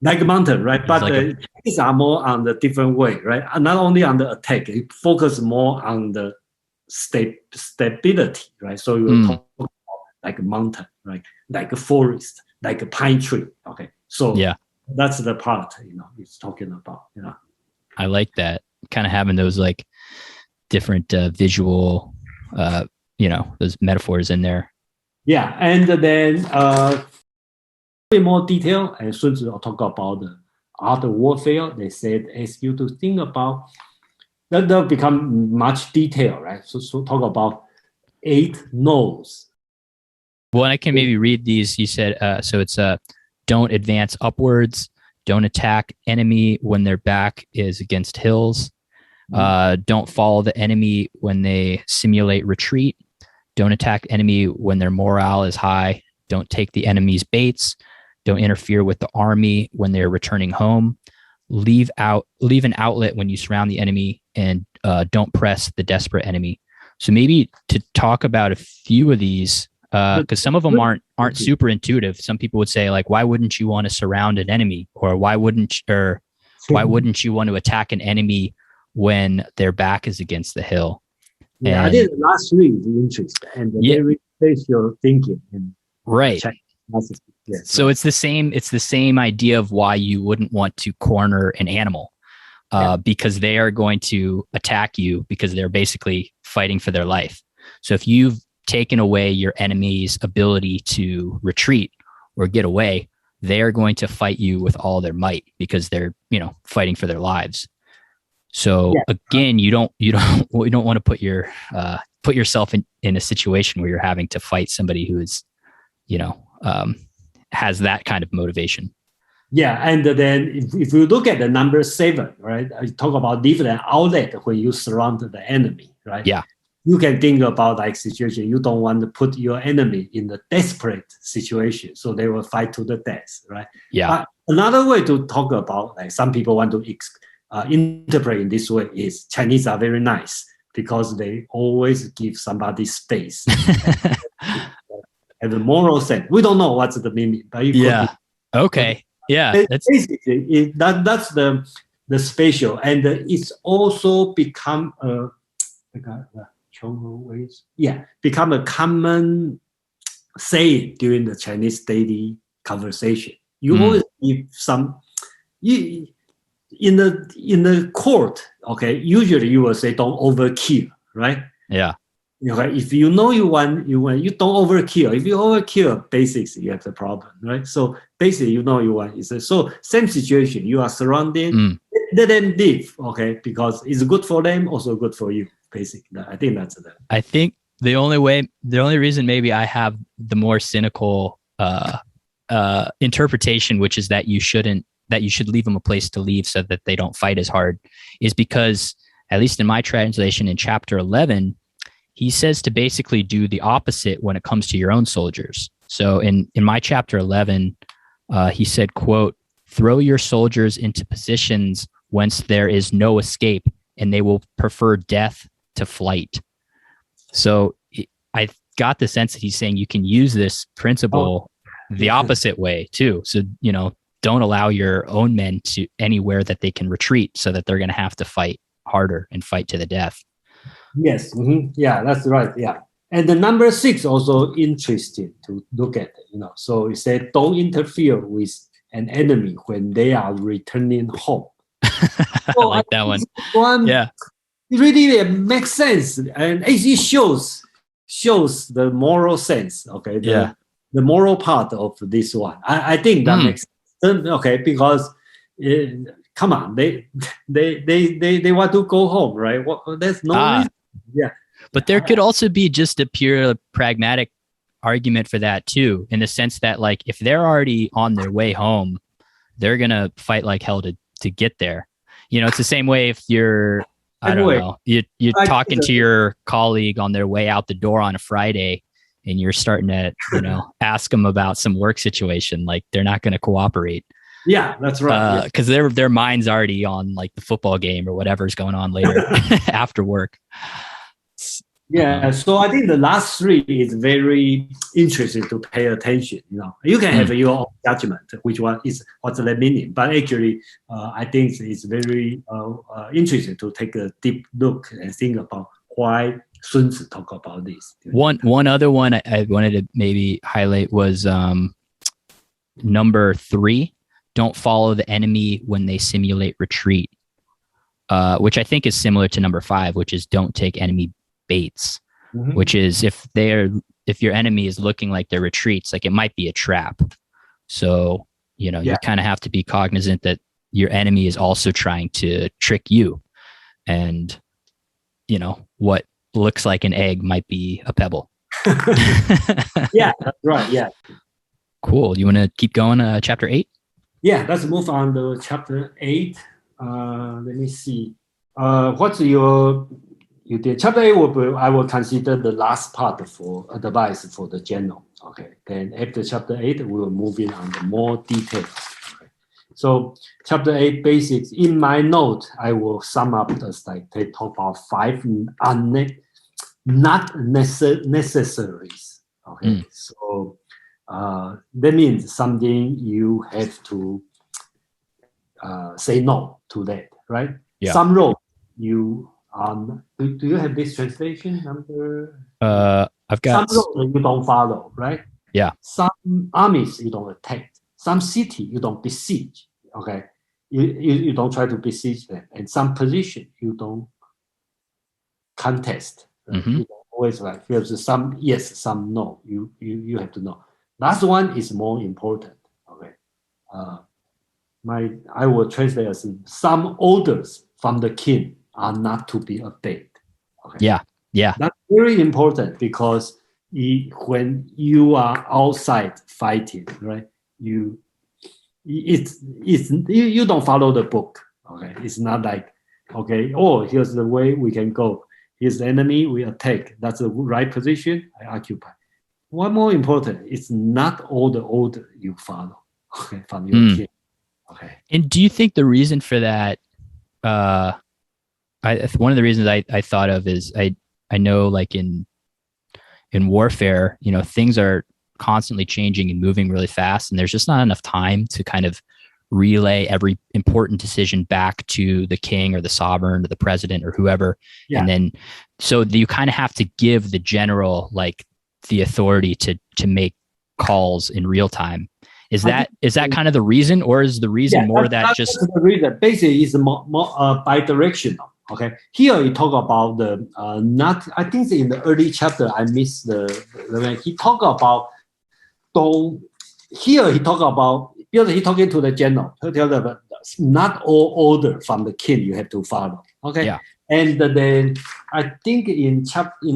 S2: Like a mountain, right? He's but these are more on the different way, right? And not only on the attack, it focus more on the stability, right? So you talk about like a mountain, right? Like a forest, like a pine tree. Okay, so yeah, that's the part it's talking about.
S1: I like that, kind of having those like different visual, those metaphors in there.
S2: Yeah, and then in more detail, and Sun Tzu talk about the art of warfare. They said ask you to think about that. They'll become much detail, right? So talk about 8 no's.
S1: Well, I can maybe read these. You said so. It's don't advance upwards. Don't attack enemy when their back is against hills. Don't follow the enemy when they simulate retreat. Don't attack enemy when their morale is high. Don't take the enemy's baits. Don't interfere with the army when they're returning home. Leave an outlet when you surround the enemy, and don't press the desperate enemy. So maybe to talk about a few of these, because some of them aren't super intuitive. Some people would say like, why wouldn't you want to surround an enemy, or why wouldn't you want to attack an enemy when their back is against the hill?
S2: Yeah, I think the last three is interesting, and they replace your thinking.
S1: Right. Yeah, so it's the same idea of why you wouldn't want to corner an animal, because they are going to attack you because they're basically fighting for their life. So if you've taken away your enemy's ability to retreat or get away, they are going to fight you with all their might because they're fighting for their lives. So again, you don't want to put yourself in a situation where you're having to fight somebody who is has that kind of motivation.
S2: Yeah, and then if you look at the number 7, right, I talk about different outlet when you surround the enemy, right?
S1: Yeah.
S2: You can think about like situation. You don't want to put your enemy in a desperate situation, so they will fight to the death, right?
S1: Yeah.
S2: But another way to talk about, like some people want to interpret in this way, is Chinese are very nice because they always give somebody space. have a moral sense. We don't know what's the meaning, but you
S1: yeah. Okay. Yeah. That's
S2: basically that's the special, and it's also become become a common saying during the Chinese daily conversation. You always give some in the court. Okay, usually you will say don't overkill, right?
S1: yeah.
S2: Okay, if you know you want, you don't overkill. If you overkill basics, you have the problem, right? So basically, you know you want. So same situation. You are surrounded. Let them live, okay? Because it's good for them, also good for you. Basically, I think that's the.
S1: I think the only reason maybe I have the more cynical interpretation, which is that you should leave them a place to leave so that they don't fight as hard, is because, at least in my translation in chapter 11, he says to basically do the opposite when it comes to your own soldiers. So in my chapter 11, he said, quote, "Throw your soldiers into positions whence there is no escape, and they will prefer death to flight." So I got the sense that he's saying you can use this principle the opposite way too. So, don't allow your own men to anywhere that they can retreat, so that they're going to have to fight harder and fight to the death.
S2: Yes. Yeah, that's right. Yeah. And the number 6 also interesting to look at, So it said, don't interfere with an enemy when they are returning home.
S1: I like that one. Yeah.
S2: It really makes sense. And it shows the moral sense. Okay. The moral part of this one. I think that makes sense. Okay. Because come on, they want to go home, right? There's no reason. Yeah.
S1: But there could also be just a pure pragmatic argument for that too, in the sense that, like, if they're already on their way home, they're going to fight like hell to get there. It's the same way if you're, I don't know, you're talking to your colleague on their way out the door on a Friday, and you're starting to, ask them about some work situation, like, they're not going to cooperate.
S2: Yeah, that's right.
S1: Because their mind's already on, like, the football game or whatever's going on later after work.
S2: Yeah, so I think the last 3 is very interesting to pay attention. You can have your own judgment, which one is what's the meaning. But actually, I think it's very interesting to take a deep look and think about why Sun Tzu talk about this.
S1: One other one I wanted to maybe highlight was number 3. Don't follow the enemy when they simulate retreat, which I think is similar to number 5, which is don't take enemy baits, which is if your enemy is looking like their retreats, like, it might be a trap. So, you kind of have to be cognizant that your enemy is also trying to trick you, and, what looks like an egg might be a pebble.
S2: Yeah, that's right. Yeah.
S1: Cool. You want to keep going? Chapter 8?
S2: Yeah, let's move on to chapter 8. Let me see. What's you did chapter 8? I will consider the last part for advice for the general. Okay. Then after chapter 8, we will move in on the more details. Okay. So chapter 8 basics. In my note, I will sum up as like they talk about 5 not necessaries. Okay. So that means something you have to say no to that, right?
S1: Yeah.
S2: Some road you do you have this translation number?
S1: I've got
S2: some road you don't follow, right?
S1: Yeah.
S2: Some armies you don't attack. Some city you don't besiege. Okay. You don't try to besiege them. And some position you don't contest. Right? You don't always like there's some yes, some no. You have to know. Last one is more important. Okay. I will translate as some orders from the king are not to be obeyed. Okay.
S1: Yeah. That's
S2: very important because when you are outside fighting, right? You don't follow the book. Okay. It's not like, okay, here's the way we can go. Here's the enemy, we attack. That's the right position, I occupy. One more important, it's not all the order you follow, okay, from your king. Okay.
S1: And do you think the reason for that, one of the reasons I thought of is I know, like, in warfare, things are constantly changing and moving really fast, and there's just not enough time to kind of relay every important decision back to the king or the sovereign or the president or whoever. Yeah. And then, so you kind of have to give the general like the authority to make calls in real time. Is that kind of the reason, or is the reason more that just
S2: the reason? Basically, is more bi-directional. Okay, here he talk about the not. I think in the early chapter I missed the he talk about don't. Here he talk about because he talking to the general. He tell them not all order from the king you have to follow. Okay, yeah. And then I think in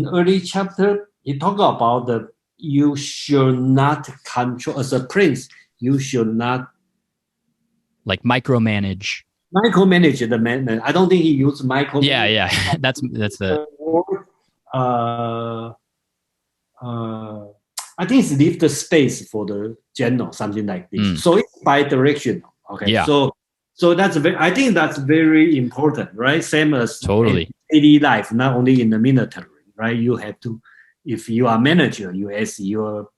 S2: early chapter he talk about you should not control as a prince. You should not
S1: like micromanage
S2: the man. I don't think he used micromanage.
S1: Yeah. that's the
S2: word. I think it's leave the space for the general, something like this. So it's bi-directional. Okay. Yeah. So that's I think that's very important, right? Same as
S1: totally
S2: daily life, not only in the military, right? You have to, if you are manager, you ask your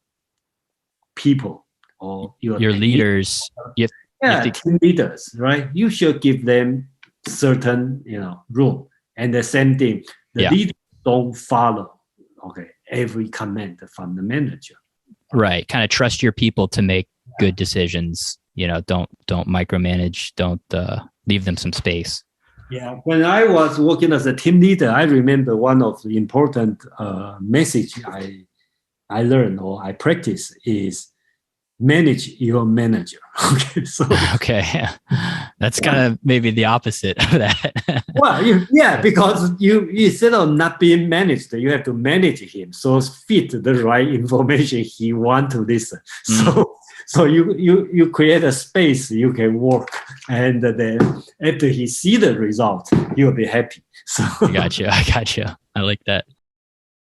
S2: people or your
S1: leaders.
S2: Team leaders, right? You should give them certain, room. And the same thing, the leaders don't follow, every command from the manager.
S1: Right. Kind of trust your people to make good decisions. Don't micromanage. Don't leave them some space.
S2: Yeah. When I was working as a team leader, I remember one of the important message I learned or I practice is manage your manager.
S1: Okay. That's kind of maybe the opposite of that.
S2: Well, because you instead of not being managed, you have to manage him. So fit the right information he want to listen. So you create a space you can work, and then after he see the result, he will be happy. So
S1: I got you. I like that.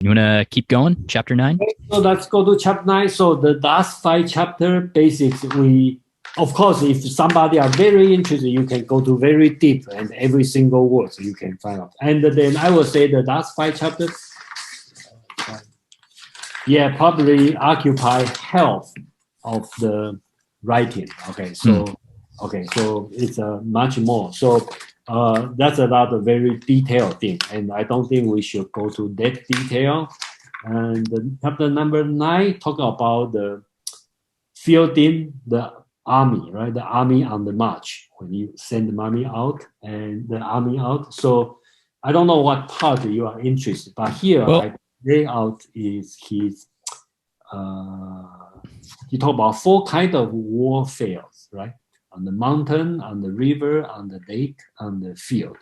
S1: You want to keep going? Chapter 9?
S2: So let's go to chapter 9. So the last 5 chapter, basically, of course, if somebody are very interested, you can go to very deep and every single word you can find out. And then I will say the last 5 chapters, probably occupy half of the writing. So it's much more. So that's about a very detailed thing, and I don't think we should go to that detail. And chapter number 9 talk about the fielding the army, right? The army on the march, when you send the army out and the army out. So I don't know what part you are interested, but here I lay out is his. He talk about 4 kinds of warfare, right? On the mountain, on the river, on the lake, on the field.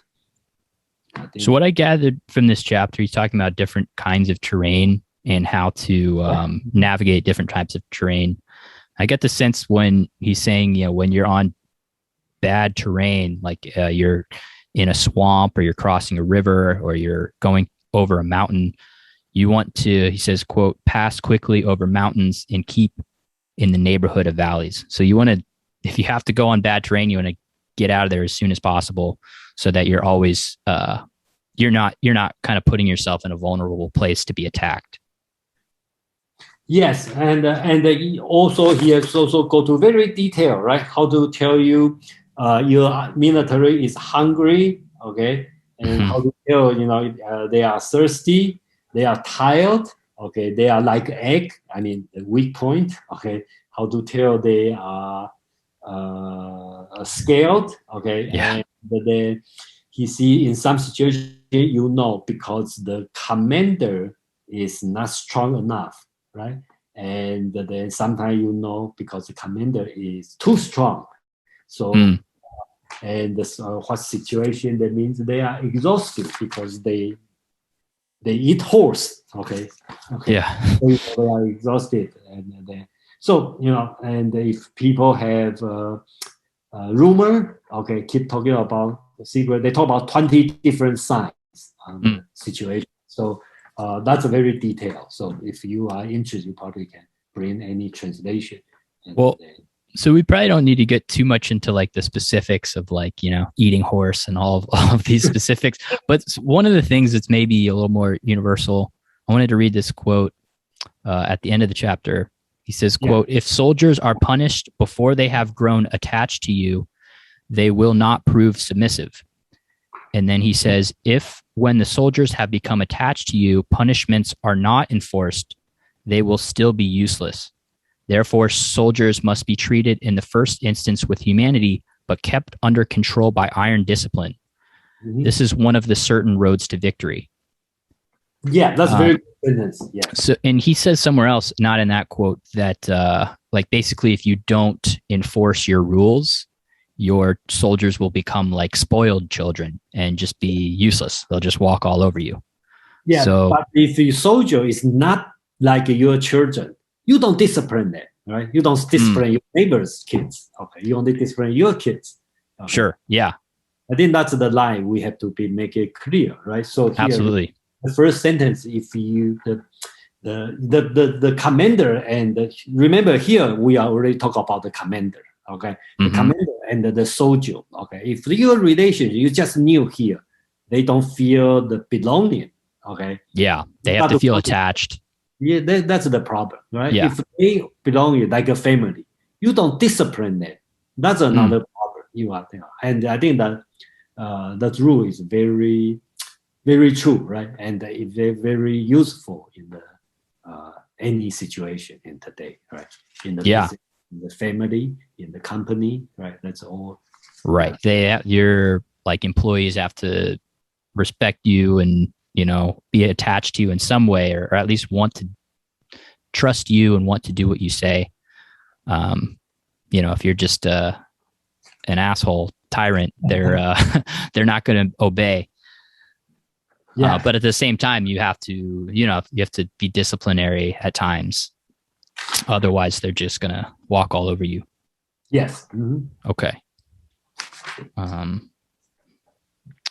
S1: So what I gathered from this chapter, he's talking about different kinds of terrain and how to navigate different types of terrain. I get the sense when he's saying, when you're on bad terrain, like you're in a swamp or you're crossing a river or you're going over a mountain, you want to, he says, quote, pass quickly over mountains and keep in the neighborhood of valleys. So you want to, if you have to go on bad terrain, you want to get out of there as soon as possible so that you're always, you're not kind of putting yourself in a vulnerable place to be attacked.
S2: Yes. And also he has also go to very detail, right? How to tell you, your military is hungry. Okay. And how to tell, they are thirsty, they are tired. Okay. They are like egg. I mean, the weak point. Okay. How to tell they are, scared, and then he see in some situation, because the commander is not strong enough, right? And then sometimes because the commander is too strong. So and what situation that means they are exhausted because they eat horse. They are exhausted, and then. So, and if people have rumor, keep talking about the secret. They talk about 20 different signs on the situation. So that's a very detailed. So if you are interested, you probably can bring any translation.
S1: So we probably don't need to get too much into like the specifics of eating horse and all of these specifics. But one of the things that's maybe a little more universal, I wanted to read this quote at the end of the chapter. He says, quote, if soldiers are punished before they have grown attached to you, they will not prove submissive. And then he says, if when the soldiers have become attached to you, punishments are not enforced, they will still be useless. Therefore, soldiers must be treated in the first instance with humanity, but kept under control by iron discipline. This is one of the certain roads to victory.
S2: Yeah, that's very good sentence. Yeah.
S1: So, and he says somewhere else, not in that quote, that like basically if you don't enforce your rules, your soldiers will become like spoiled children and just be useless. They'll just walk all over you.
S2: Yeah, but if your soldier is not like your children, you don't discipline them, right? You don't discipline your neighbor's kids. Okay, you only discipline your kids. Okay.
S1: Sure. Yeah.
S2: I think that's the line we have to make it clear, right? So here,
S1: absolutely,
S2: the first sentence, if you the commander and remember here we are already talk about the commander, okay? The commander and the soldier, okay? If your relation you just new here, they don't feel the belonging, okay?
S1: Yeah, they have to feel attached.
S2: Yeah, that's the problem, right?
S1: Yeah.
S2: If they belong like a family, you don't discipline them. That's another problem. You are, and I think that that rule is very, very true, right? And it's very useful in the any situation in today, right? In the business, in the family, in the company, right? That's all.
S1: Right. Your like employees have to respect you and be attached to you in some way, or at least want to trust you and want to do what you say. If you're just an asshole tyrant, they're not going to obey. Yeah. But at the same time, you have to be disciplinary at times. Otherwise, they're just going to walk all over you.
S2: Yes.
S1: Okay.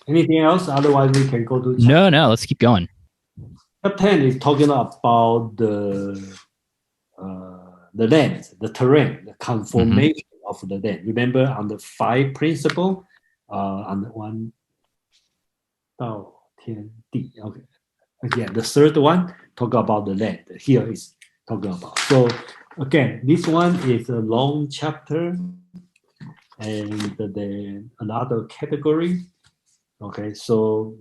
S2: Anything else? Otherwise, we can go to
S1: No. Let's keep going.
S2: Chapter 10 is talking about the land, the terrain, the conformation of the land. Remember on the 5 principle, on the 1到天地. Okay. Again, the third one talk about the land. Here is talking about. So again, this one is a long chapter, and then another category. Okay, so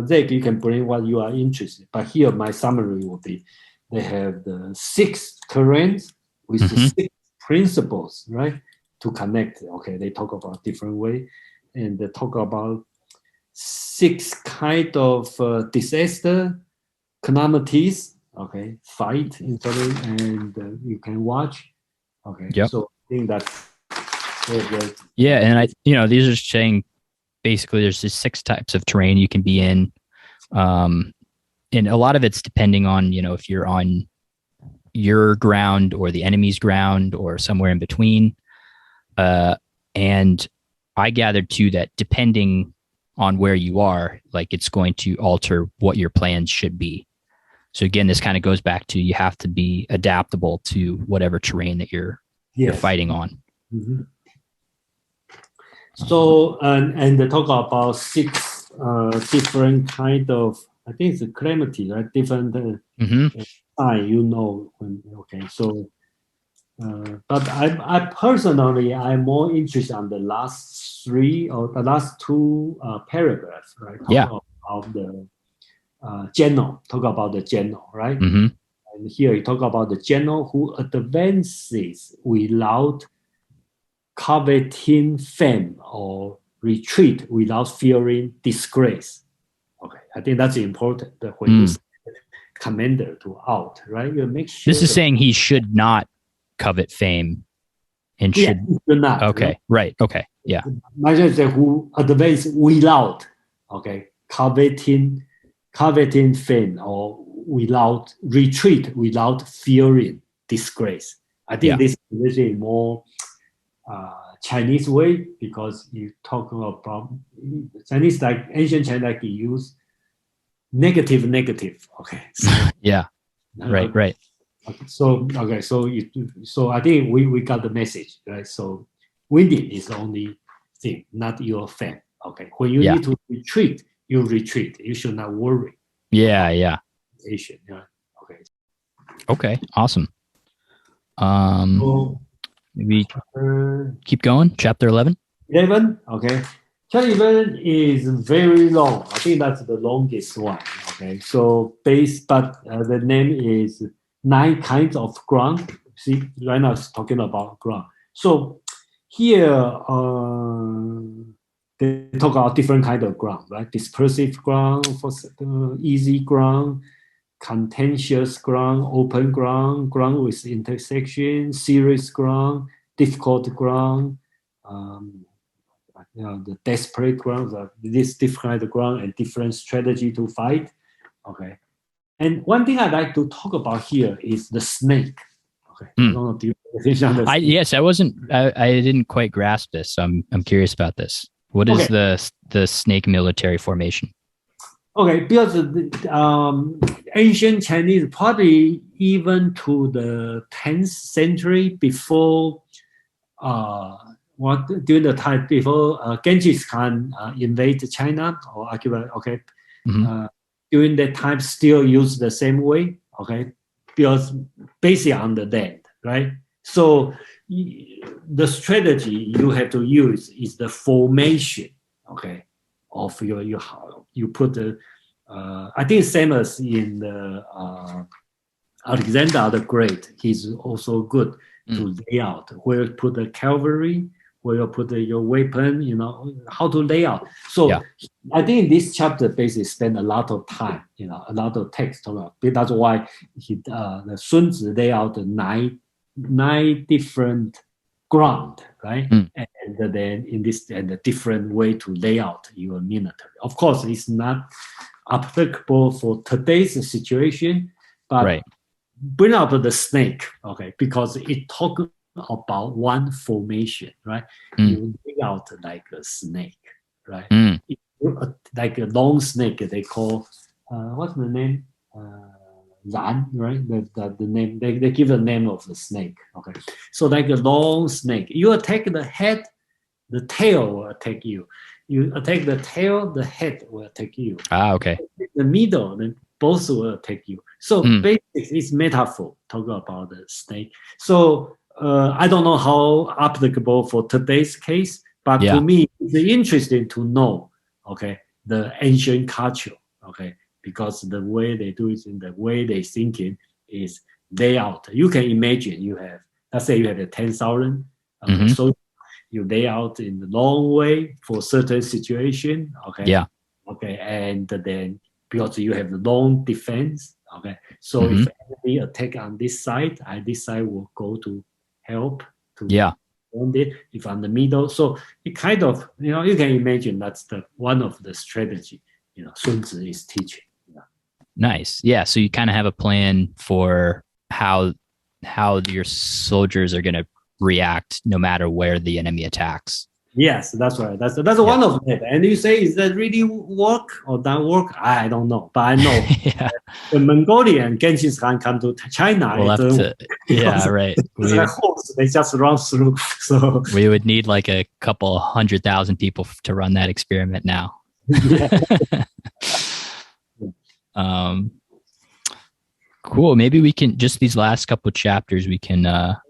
S2: Zach, you can bring what you are interested. But here, my summary will be: they have the 6 terrains with the 6 principles, right, to connect. Okay, they talk about different way, and they talk about 6 kind of disaster, calamities. Okay, fight in and you can watch. Okay, so I think that's
S1: yeah, and these are saying. Basically, there's just 6 types of terrain you can be in. And a lot of it's depending on, if you're on your ground or the enemy's ground or somewhere in between. And I gathered too that depending on where you are, like it's going to alter what your plans should be. So again, this kind of goes back to you have to be adaptable to whatever terrain that you're fighting on.
S2: So and they talk about 6 different kind of, I think it's a calamity, right? Different sign, okay. So but I personally I'm more interested on the last 3 or the last 2 paragraphs, right? Talk about the general. Talk about the general, right? And here you talk about the general who advances without coveting fame or retreat without fearing disgrace. Okay, I think that's important. That when you send commander to out, right, you make sure.
S1: This is saying he should not covet fame, and should
S2: not.
S1: Okay, right. Okay, yeah.
S2: Imagine who advance without, okay, coveting fame or without retreat without fearing disgrace. I think this is really more. Chinese way, because you talk about Chinese, like ancient China, like you use negative. Okay. So,
S1: right.
S2: Okay, so I think we got the message, right? So winning is the only thing, not your fan. Okay. When you need to retreat, you retreat. You should not worry.
S1: Yeah.
S2: Asian. Yeah. Okay.
S1: Okay. Awesome.
S2: So,
S1: Maybe keep going. Chapter 11.
S2: 11, okay. Chapter 11 is very long. I think that's the longest one, okay. So but the name is 9 kinds of ground. See, right now it's talking about ground. So here, they talk about different kind of ground, right? Dispersive ground, for easy ground, contentious ground, open ground, ground with intersection, serious ground, difficult ground, the desperate ground, this different kind of ground and different strategy to fight. Okay. And one thing I'd like to talk about here is the snake. Okay. I don't know, do you
S1: yes, I didn't quite grasp this. So I'm curious about this. What is the snake military formation?
S2: Okay, because ancient Chinese, probably even to the 10th century before, during the time before Genghis Khan invaded China or occupied, okay, during that time still use the same way, okay, because based on the land, right? So the strategy you have to use is the formation, okay, of you put the I think same as in the Alexander the Great. He's also good to lay out where you put the cavalry, where you put your weapon, how to lay out. So I think this chapter basically spend a lot of time, a lot of text. That's why the Sun Tzu lay out the nine different ground, right? And then in this and a different way to lay out your military. Of course, it's not applicable for today's situation, but bring up the snake, okay, because it talks about one formation, right? You lay out like a snake, right? Like a long snake, they call what's the name? Ran, right? The name they give the name of the snake. Okay, so like a long snake, you attack the head, the tail will attack you. You attack the tail, the head will attack you.
S1: Okay.
S2: The middle, then both will attack you. So basically, it's metaphor talk about the snake. So I don't know how applicable for today's case, but to me, it's interesting to know, okay, the ancient culture, okay, because the way they do it and the way they thinking is layout. You can imagine you have, let's say you have a 10,000, so you lay out in the long way for certain situation, okay?
S1: Yeah.
S2: Okay, and then because you have the long defense, okay? So if enemy attack on this side will go to help to defend it. If on the middle, so it kind of, you can imagine that's one of the strategy, Sun Tzu is teaching.
S1: Nice. Yeah. So you kind of have a plan for how your soldiers are going to react no matter where the enemy attacks.
S2: Yes, that's right. That's one of it. And you say, is that really work or not work? I don't know, but I know the Mongolian Genghis Khan come to China.
S1: We'll have to, right.
S2: They just run through. So
S1: we would need like a couple 100,000 people to run that experiment now. Cool. Maybe we can just these last couple of chapters we can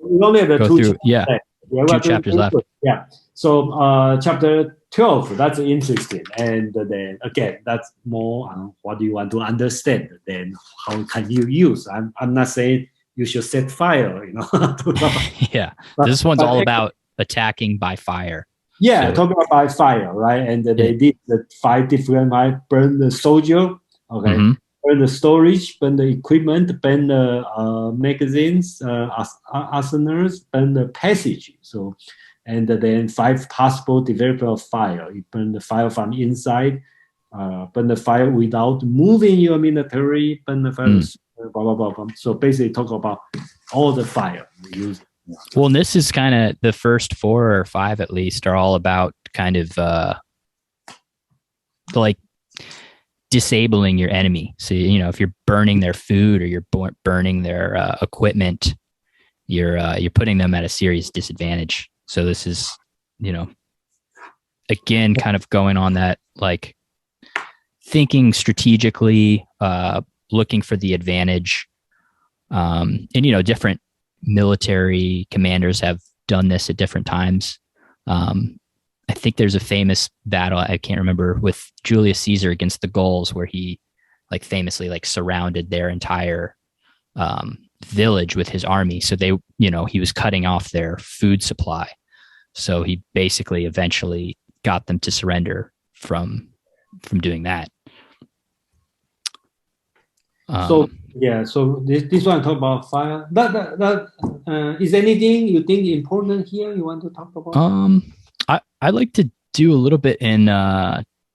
S2: we only have
S1: go through. Two chapters left.
S2: Yeah. So chapter 12, that's interesting. And then again, that's more on what do you want to understand. Then how can you use? I'm not saying you should set fire,
S1: This one's all about attacking by fire.
S2: Yeah, talking about by fire, right? And they did the 5 different, right? Burn the soldier, okay. Burn the storage, burn the equipment, burn the magazines, arsenals, burn the passage. So, and then 5 possible development of fire. You burn the fire from inside, burn the fire without moving your military, burn the fire, blah, blah, blah, blah. So basically talk about all the fire we use.
S1: Well, and this is kind of the first 4 or 5 at least are all about kind of like disabling your enemy. So, if you're burning their food or you're burning their equipment, you're putting them at a serious disadvantage. So this is, again, kind of going on that, like thinking strategically, looking for the advantage, and, different military commanders have done this at different times. I think there's a famous battle, I can't remember, with Julius Caesar against the Gauls, where he like famously like surrounded their entire village with his army. So they, he was cutting off their food supply. So he basically eventually got them to surrender from doing that.
S2: So this one talk about fire. Is anything you think important here you want to talk about?
S1: I'd like to do a little bit in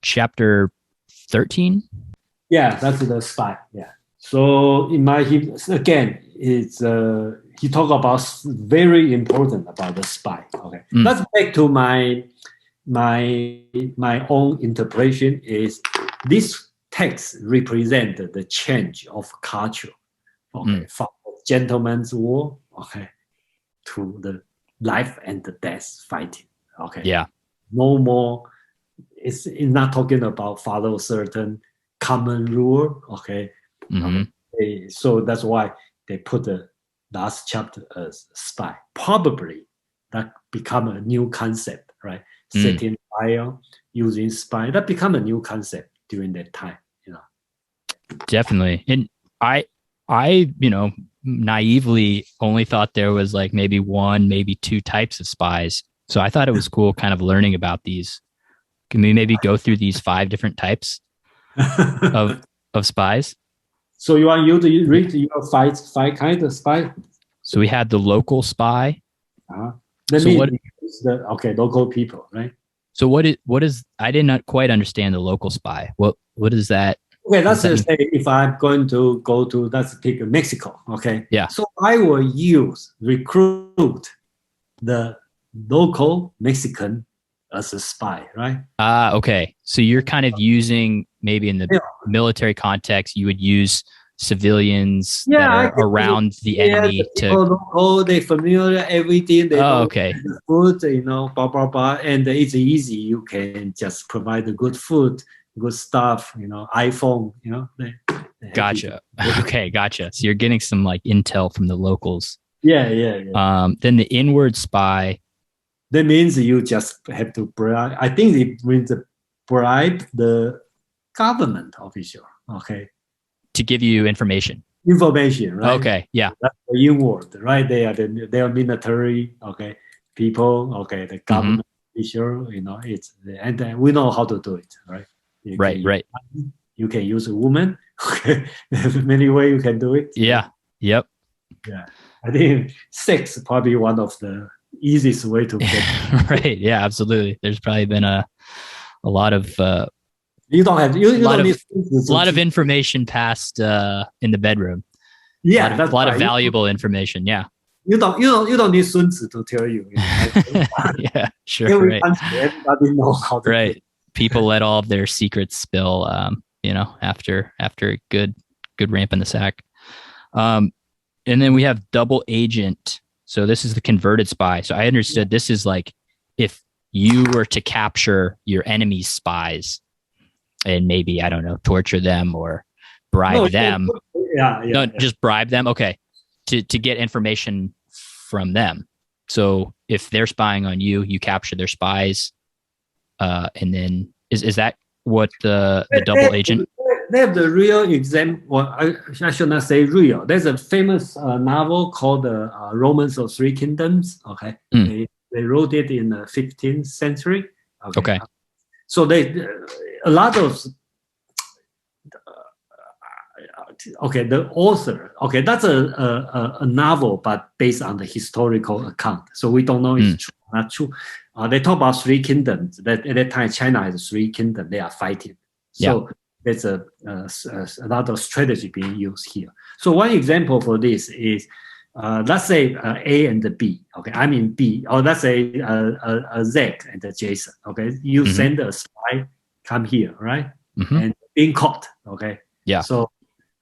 S1: chapter 13.
S2: Yeah, that's the spy. Yeah. So again, it's he talk about very important about the spy. Okay, let's back to my own interpretation. Is this text represent the change of culture? Okay, from the gentleman's war, okay, to the life and the death fighting. Okay.
S1: Yeah.
S2: No more. It's not talking about follow certain common rule. Okay. So that's why they put the last chapter as spy. Probably that become a new concept, right? Setting fire, using spy. That become a new concept during that time.
S1: Definitely. And I naively only thought there was like maybe one, maybe two types of spies. So I thought it was cool kind of learning about these. Can we maybe go through these 5 different types of spies?
S2: So you want you to read your five kinds of spy?
S1: So we had the local spy.
S2: Local people, right?
S1: So what is I did not quite understand the local spy. What is that?
S2: Okay, let's just say if I'm going to go to, let's pick Mexico, okay?
S1: Yeah.
S2: So I will recruit the local Mexican as a spy, right?
S1: Okay. So you're kind of using, maybe in the military context, you would use civilians that are around the enemy
S2: they familiar everything. They know
S1: okay.
S2: The food, blah blah blah, and it's easy. You can just provide the good food, good stuff, iPhone,
S1: Gotcha. Okay, gotcha. So you're getting some like intel from the locals.
S2: Yeah.
S1: Then the inward spy.
S2: That means you just have to bribe. I think it means bribe the government official, okay,
S1: to give you information,
S2: right?
S1: Okay, yeah.
S2: That's the inward, right? They are military, okay, people, okay, the government official, and then we know how to do it, right?
S1: Right.
S2: You can use a woman. Okay, there's many ways you can do it.
S1: Yeah. Yep.
S2: Yeah, I think sex is probably one of the easiest way to get.
S1: Right. Yeah. Absolutely. There's probably been a lot of
S2: you don't have you don't need
S1: a lot of information passed in the bedroom.
S2: Yeah,
S1: a lot of valuable information. Yeah.
S2: You don't need Sun Tzu to tell you.
S1: Yeah. Sure. Right.
S2: Everybody knows how to.
S1: Right. People let all of their secrets spill. After a good ramp in the sack. And then we have double agent. So this is the converted spy. So I understood this is like if you were to capture your enemy's spies and maybe, I don't know, torture them or bribe them. No, just bribe them. Okay. To get information from them. So if they're spying on you, you capture their spies. And then is that what the double agent?
S2: They have the real example. Well, I should not say real. There's a famous novel called The Romans of Three Kingdoms. Okay, they wrote it in the 15th century.
S1: Okay.
S2: So they a lot of the author. Okay, that's a novel, but based on the historical account. So we don't know if it's true or not true. They talk about three kingdoms. That at that time, China has 3 kingdoms. They are fighting. So there's a lot of strategy being used here. So one example for this is, let's say A and B. Okay, I'm in B. Or let's say Z and Jason. Okay, you send a spy, come here, right? And being caught. Okay.
S1: Yeah.
S2: So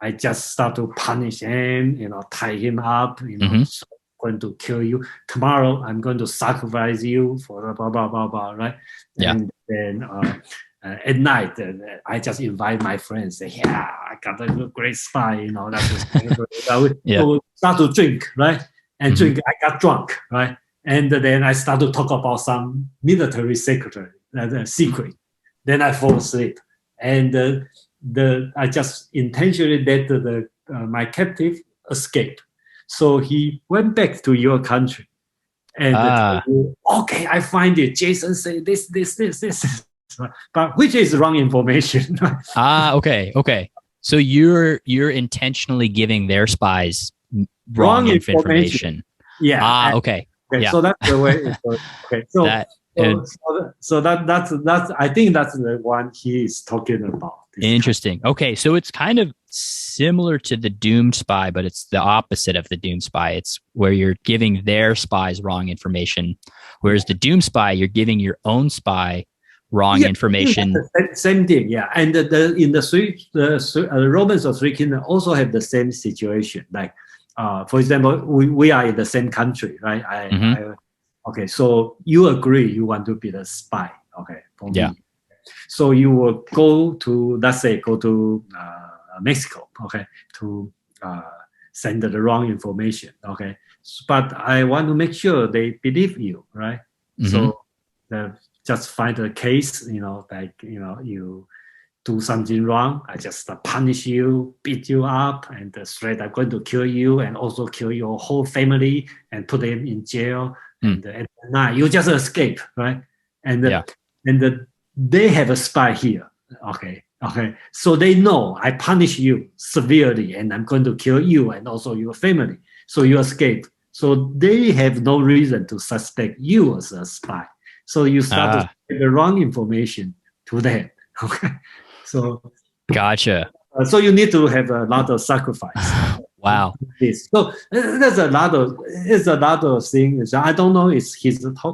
S2: I just start to punish him. Tie him up. So going to kill you tomorrow. I'm going to sacrifice you for blah blah blah blah. Right.
S1: Yeah.
S2: And then at night, I just invite my friends. Say, I got a great spy. That's we'll start to drink, right? and drink. I got drunk, right? And then I start to talk about some military secretary, secret. Then I fall asleep, and I just intentionally let my captive escape. So he went back to your country, and told you, okay, I find it. Jason said this, but which is wrong information.
S1: Okay. So you're intentionally giving their spies wrong information.
S2: Yeah.
S1: Okay. Yeah.
S2: So that's the way it goes. Okay. So that's I think that's the one he is talking about.
S1: Interesting. Okay, so it's kind of similar to the doomed spy, but it's the opposite of the doomed spy. It's where you're giving their spies wrong information, whereas the doomed spy, you're giving your own spy wrong information.
S2: Same thing, yeah. And in the Romans of Three Kingdoms also have the same situation. Like, for example, we are in the same country, right? Okay, so you agree you want to be the spy, okay? For me. So you will go to, let's say, Mexico, okay, to send the wrong information, okay. But I want to make sure they believe you, right? So just find a case, you do something wrong, I just punish you, beat you up, and straight I'm going to kill you and also kill your whole family and put them in jail. And at night you just escape, right? And they have a spy here, okay. So they know I punish you severely and I'm going to kill you and also your family. So you escape. So they have no reason to suspect you as a spy. So you start to give the wrong information to them. Okay. So
S1: gotcha.
S2: So you need to have a lot of sacrifice.
S1: Wow.
S2: So there's a lot of things. I don't know if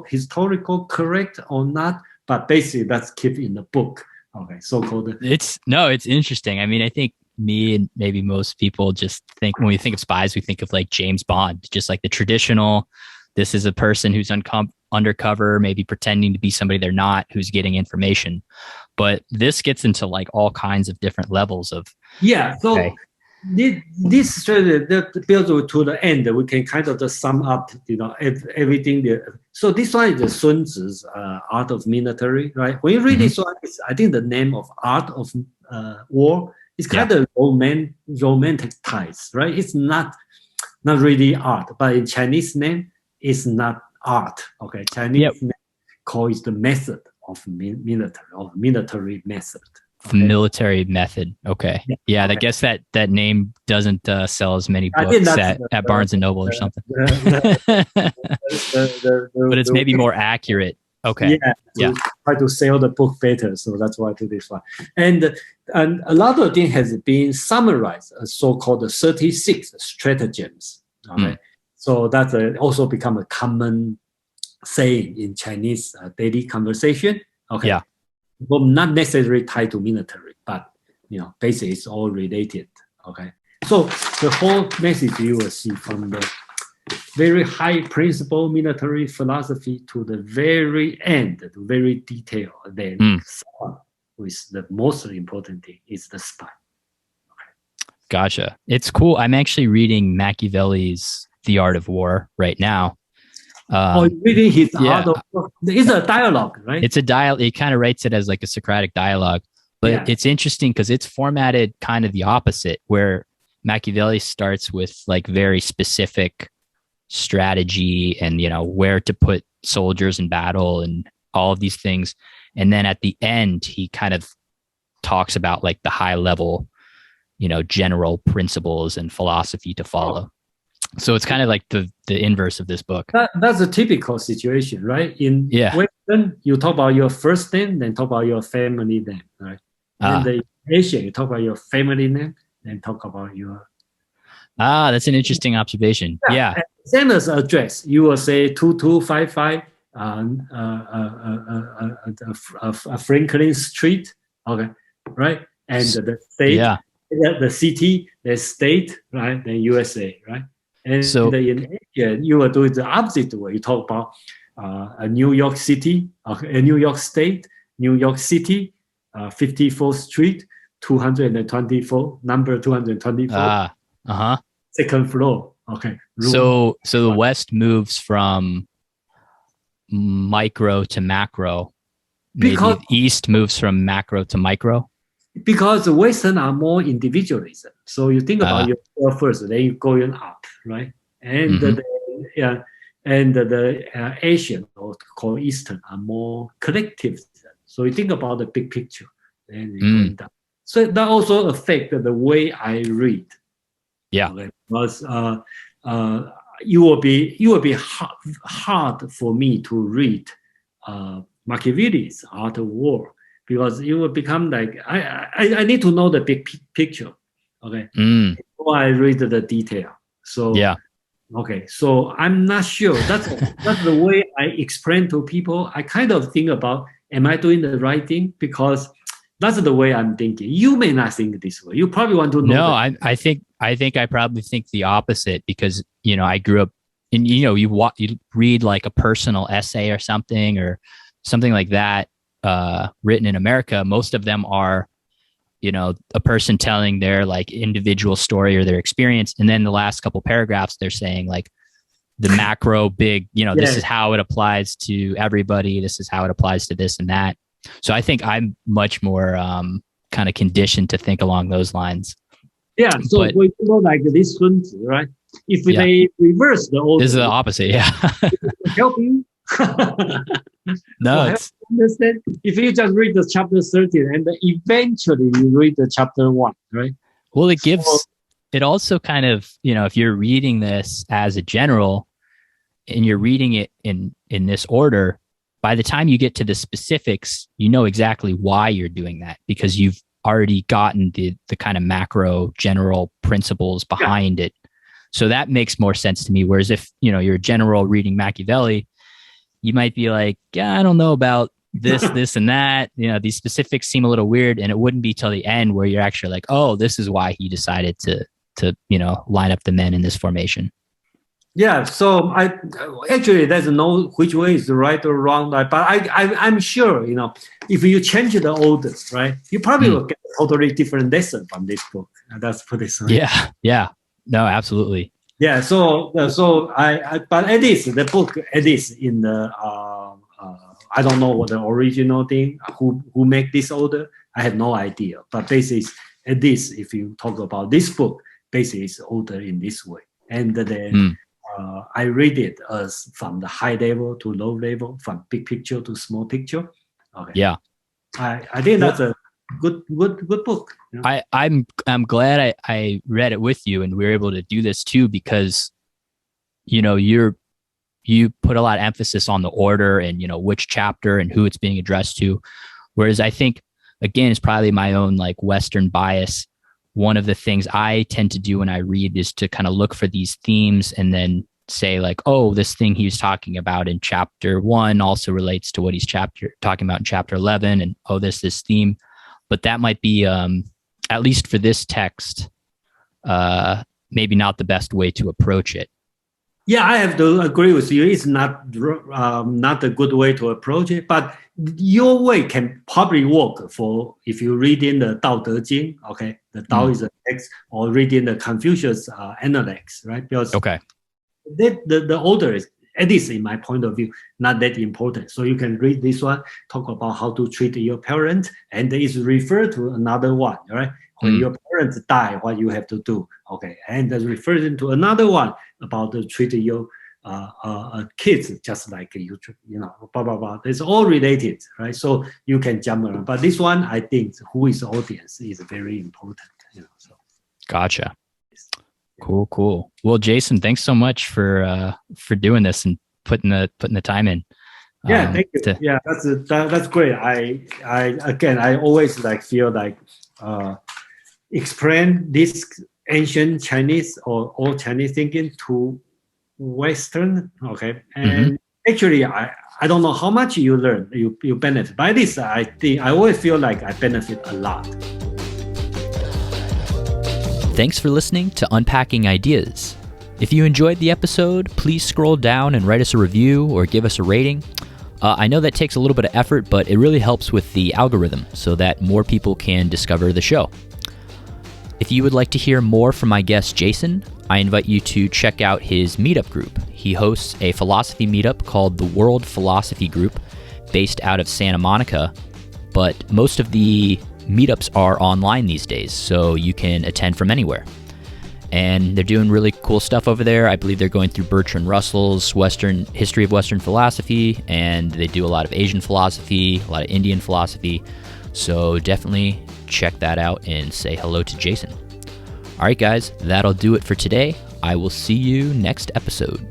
S2: historical correct or not, but basically that's kept in the book. Okay, so-called.
S1: It's interesting. I mean, I think me and maybe most people just think when we think of spies, we think of like James Bond, just like the traditional. This is a person who's undercover, maybe pretending to be somebody they're not, who's getting information. But this gets into like all kinds of different levels of.
S2: Yeah. So this strategy that builds to the end, we can kind of just sum up, everything. So this one is the Sun Tzu's Art of Military, right? When you read this one, I think the name of Art of War is kind of romanticized, right? It's not really art, but in Chinese name, it's not art. Okay, Chinese name calls the method of military method.
S1: Okay. Military methed. Okay. Yeah, I guess that name doesn't sell as many books at Barnes and Noble or something. But it's maybe more accurate. Okay.
S2: Try to sell the book better, so that's why I do this one. And a lot of things has been summarized as so-called 36 stratagems. Okay. So that's also become a common saying in Chinese daily conversation. Okay. Yeah. Well, not necessarily tied to military, but basically it's all related. Okay, so the whole message you will see from the very high principle military philosophy to the very end, the very detail. Then with the most important thing is the spy. Okay.
S1: Gotcha. It's cool. I'm actually reading Machiavelli's The Art of War right now.
S2: Reading his Art of War. It's a dialogue, right?
S1: It's a dialogue. It kind of writes it as like a Socratic dialogue, but it's interesting because it's formatted kind of the opposite, where Machiavelli starts with like very specific strategy and where to put soldiers in battle and all of these things, and then at the end he kind of talks about like the high level, general principles and philosophy to follow. So it's kind of like the inverse of this book.
S2: That's a typical situation, right? In Western, you talk about your first name, then talk about your family name, right? And in Asia, you talk about your family name, then talk about your.
S1: That's an interesting observation. Yeah.
S2: Same as address, you will say 2255 Franklin Street, okay, right? And the state, the city, the state, right? Then USA, right? And so in Asia, you will do it the opposite way. You talk about a New York City, a New York State, New York City, 54th Street, 224, number 224, second floor, Okay.
S1: So the West moves from micro to macro. Maybe
S2: Because
S1: the East moves from macro to micro.
S2: because the Western are more individualism. So you think about yourself first, then you go up, right? And the Asian or called Eastern are more collectivism. So you think about the big picture, then you going down. So that also affects the way I read.
S1: Yeah.
S2: Okay? Because you will be hard for me to read Machiavelli's Art of War, because it will become like I need to know the big picture, okay, before I read the detail. So
S1: yeah,
S2: okay, so I'm not sure. That's the way I explain to people. I kind of think about, am I doing the right thing? Because that's the way I'm thinking. You may not think this way. You probably want to know.
S1: No, I think I probably think the opposite, because I grew up, and you read like a personal essay or something like that written in America. Most of them are a person telling their like individual story or their experience, and then the last couple paragraphs they're saying like the macro big, this is how it applies to everybody, this is how it applies to this and that. So I think I'm much more kind of conditioned to think along those lines.
S2: Yeah, so like this Sun Tzu, right? If they reverse the order,
S1: this is the opposite. Yeah.
S2: Help you.
S1: No,
S2: understand. If you just read the chapter 13 and eventually you read the chapter 1, right?
S1: Well, it also kind of, if you're reading this as a general and you're reading it in this order, by the time you get to the specifics, you know exactly why you're doing that, because you've already gotten the kind of macro general principles behind it. So that makes more sense to me. Whereas if, you're a general reading Machiavelli, you might be like, yeah, I don't know about this, this, and that. These specifics seem a little weird. And it wouldn't be till the end where you're actually like, oh, this is why he decided to line up the men in this formation.
S2: Yeah, so I actually there's no which way is right or wrong, but I'm sure if you change the order, right, you probably will get a totally different lesson from this book. That's put it so.
S1: Yeah, no, absolutely.
S2: Yeah, so I but at least the book, at least in the I don't know what the original thing who make this order, I have no idea. But basically, at least if you talk about this book, basically it's ordered in this way, and then. I read it as from the high level to low level, from big picture to small picture. Okay.
S1: Yeah,
S2: I think that's a good book.
S1: I'm glad I read it with you, and we were able to do this too, because you put a lot of emphasis on the order and which chapter and who it's being addressed to, whereas I think, again, it's probably my own like Western bias. One of the things I tend to do when I read is to kind of look for these themes and then say like, oh, this thing he was talking about in chapter 1 also relates to what he's talking about in chapter 11. And oh, this theme, but that might be, at least for this text, maybe not the best way to approach it.
S2: Yeah, I have to agree with you. It's not a good way to approach it, but your way can probably work for if you read in the Tao Te Ching, okay, the Tao is a text, or reading the Confucius Analects, right? Because the order is, at least in my point of view, not that important. So you can read this one, talk about how to treat your parent, and it's referred to another one, right? When your parents die, what you have to do, okay? And that's referring to another one about the treating your kids just like you blah blah blah. It's all related, right? So you can jump around. But this one, I think, who is the audience is very important. So.
S1: Gotcha. Cool. Well, Jason, thanks so much for doing this and putting the time in.
S2: Yeah, thank you. Yeah, that's great. I always feel like explain this ancient Chinese or old Chinese thinking to Western, okay? And actually, I don't know how much you learn, you benefit. By this, I think I always feel like I benefit a lot.
S1: Thanks for listening to Unpacking Ideas. If you enjoyed the episode, please scroll down and write us a review or give us a rating. I know that takes a little bit of effort, but it really helps with the algorithm so that more people can discover the show. If you would like to hear more from my guest Jason, I invite you to check out his meetup group. He hosts a philosophy meetup called the World Philosophy Group, based out of Santa Monica, but most of the meetups are online these days, so you can attend from anywhere. And they're doing really cool stuff over there. I believe they're going through Bertrand Russell's History of Western Philosophy, and they do a lot of Asian philosophy, a lot of Indian philosophy. So definitely check that out and say hello to Jason. All right, guys, that'll do it for today. I will see you next episode.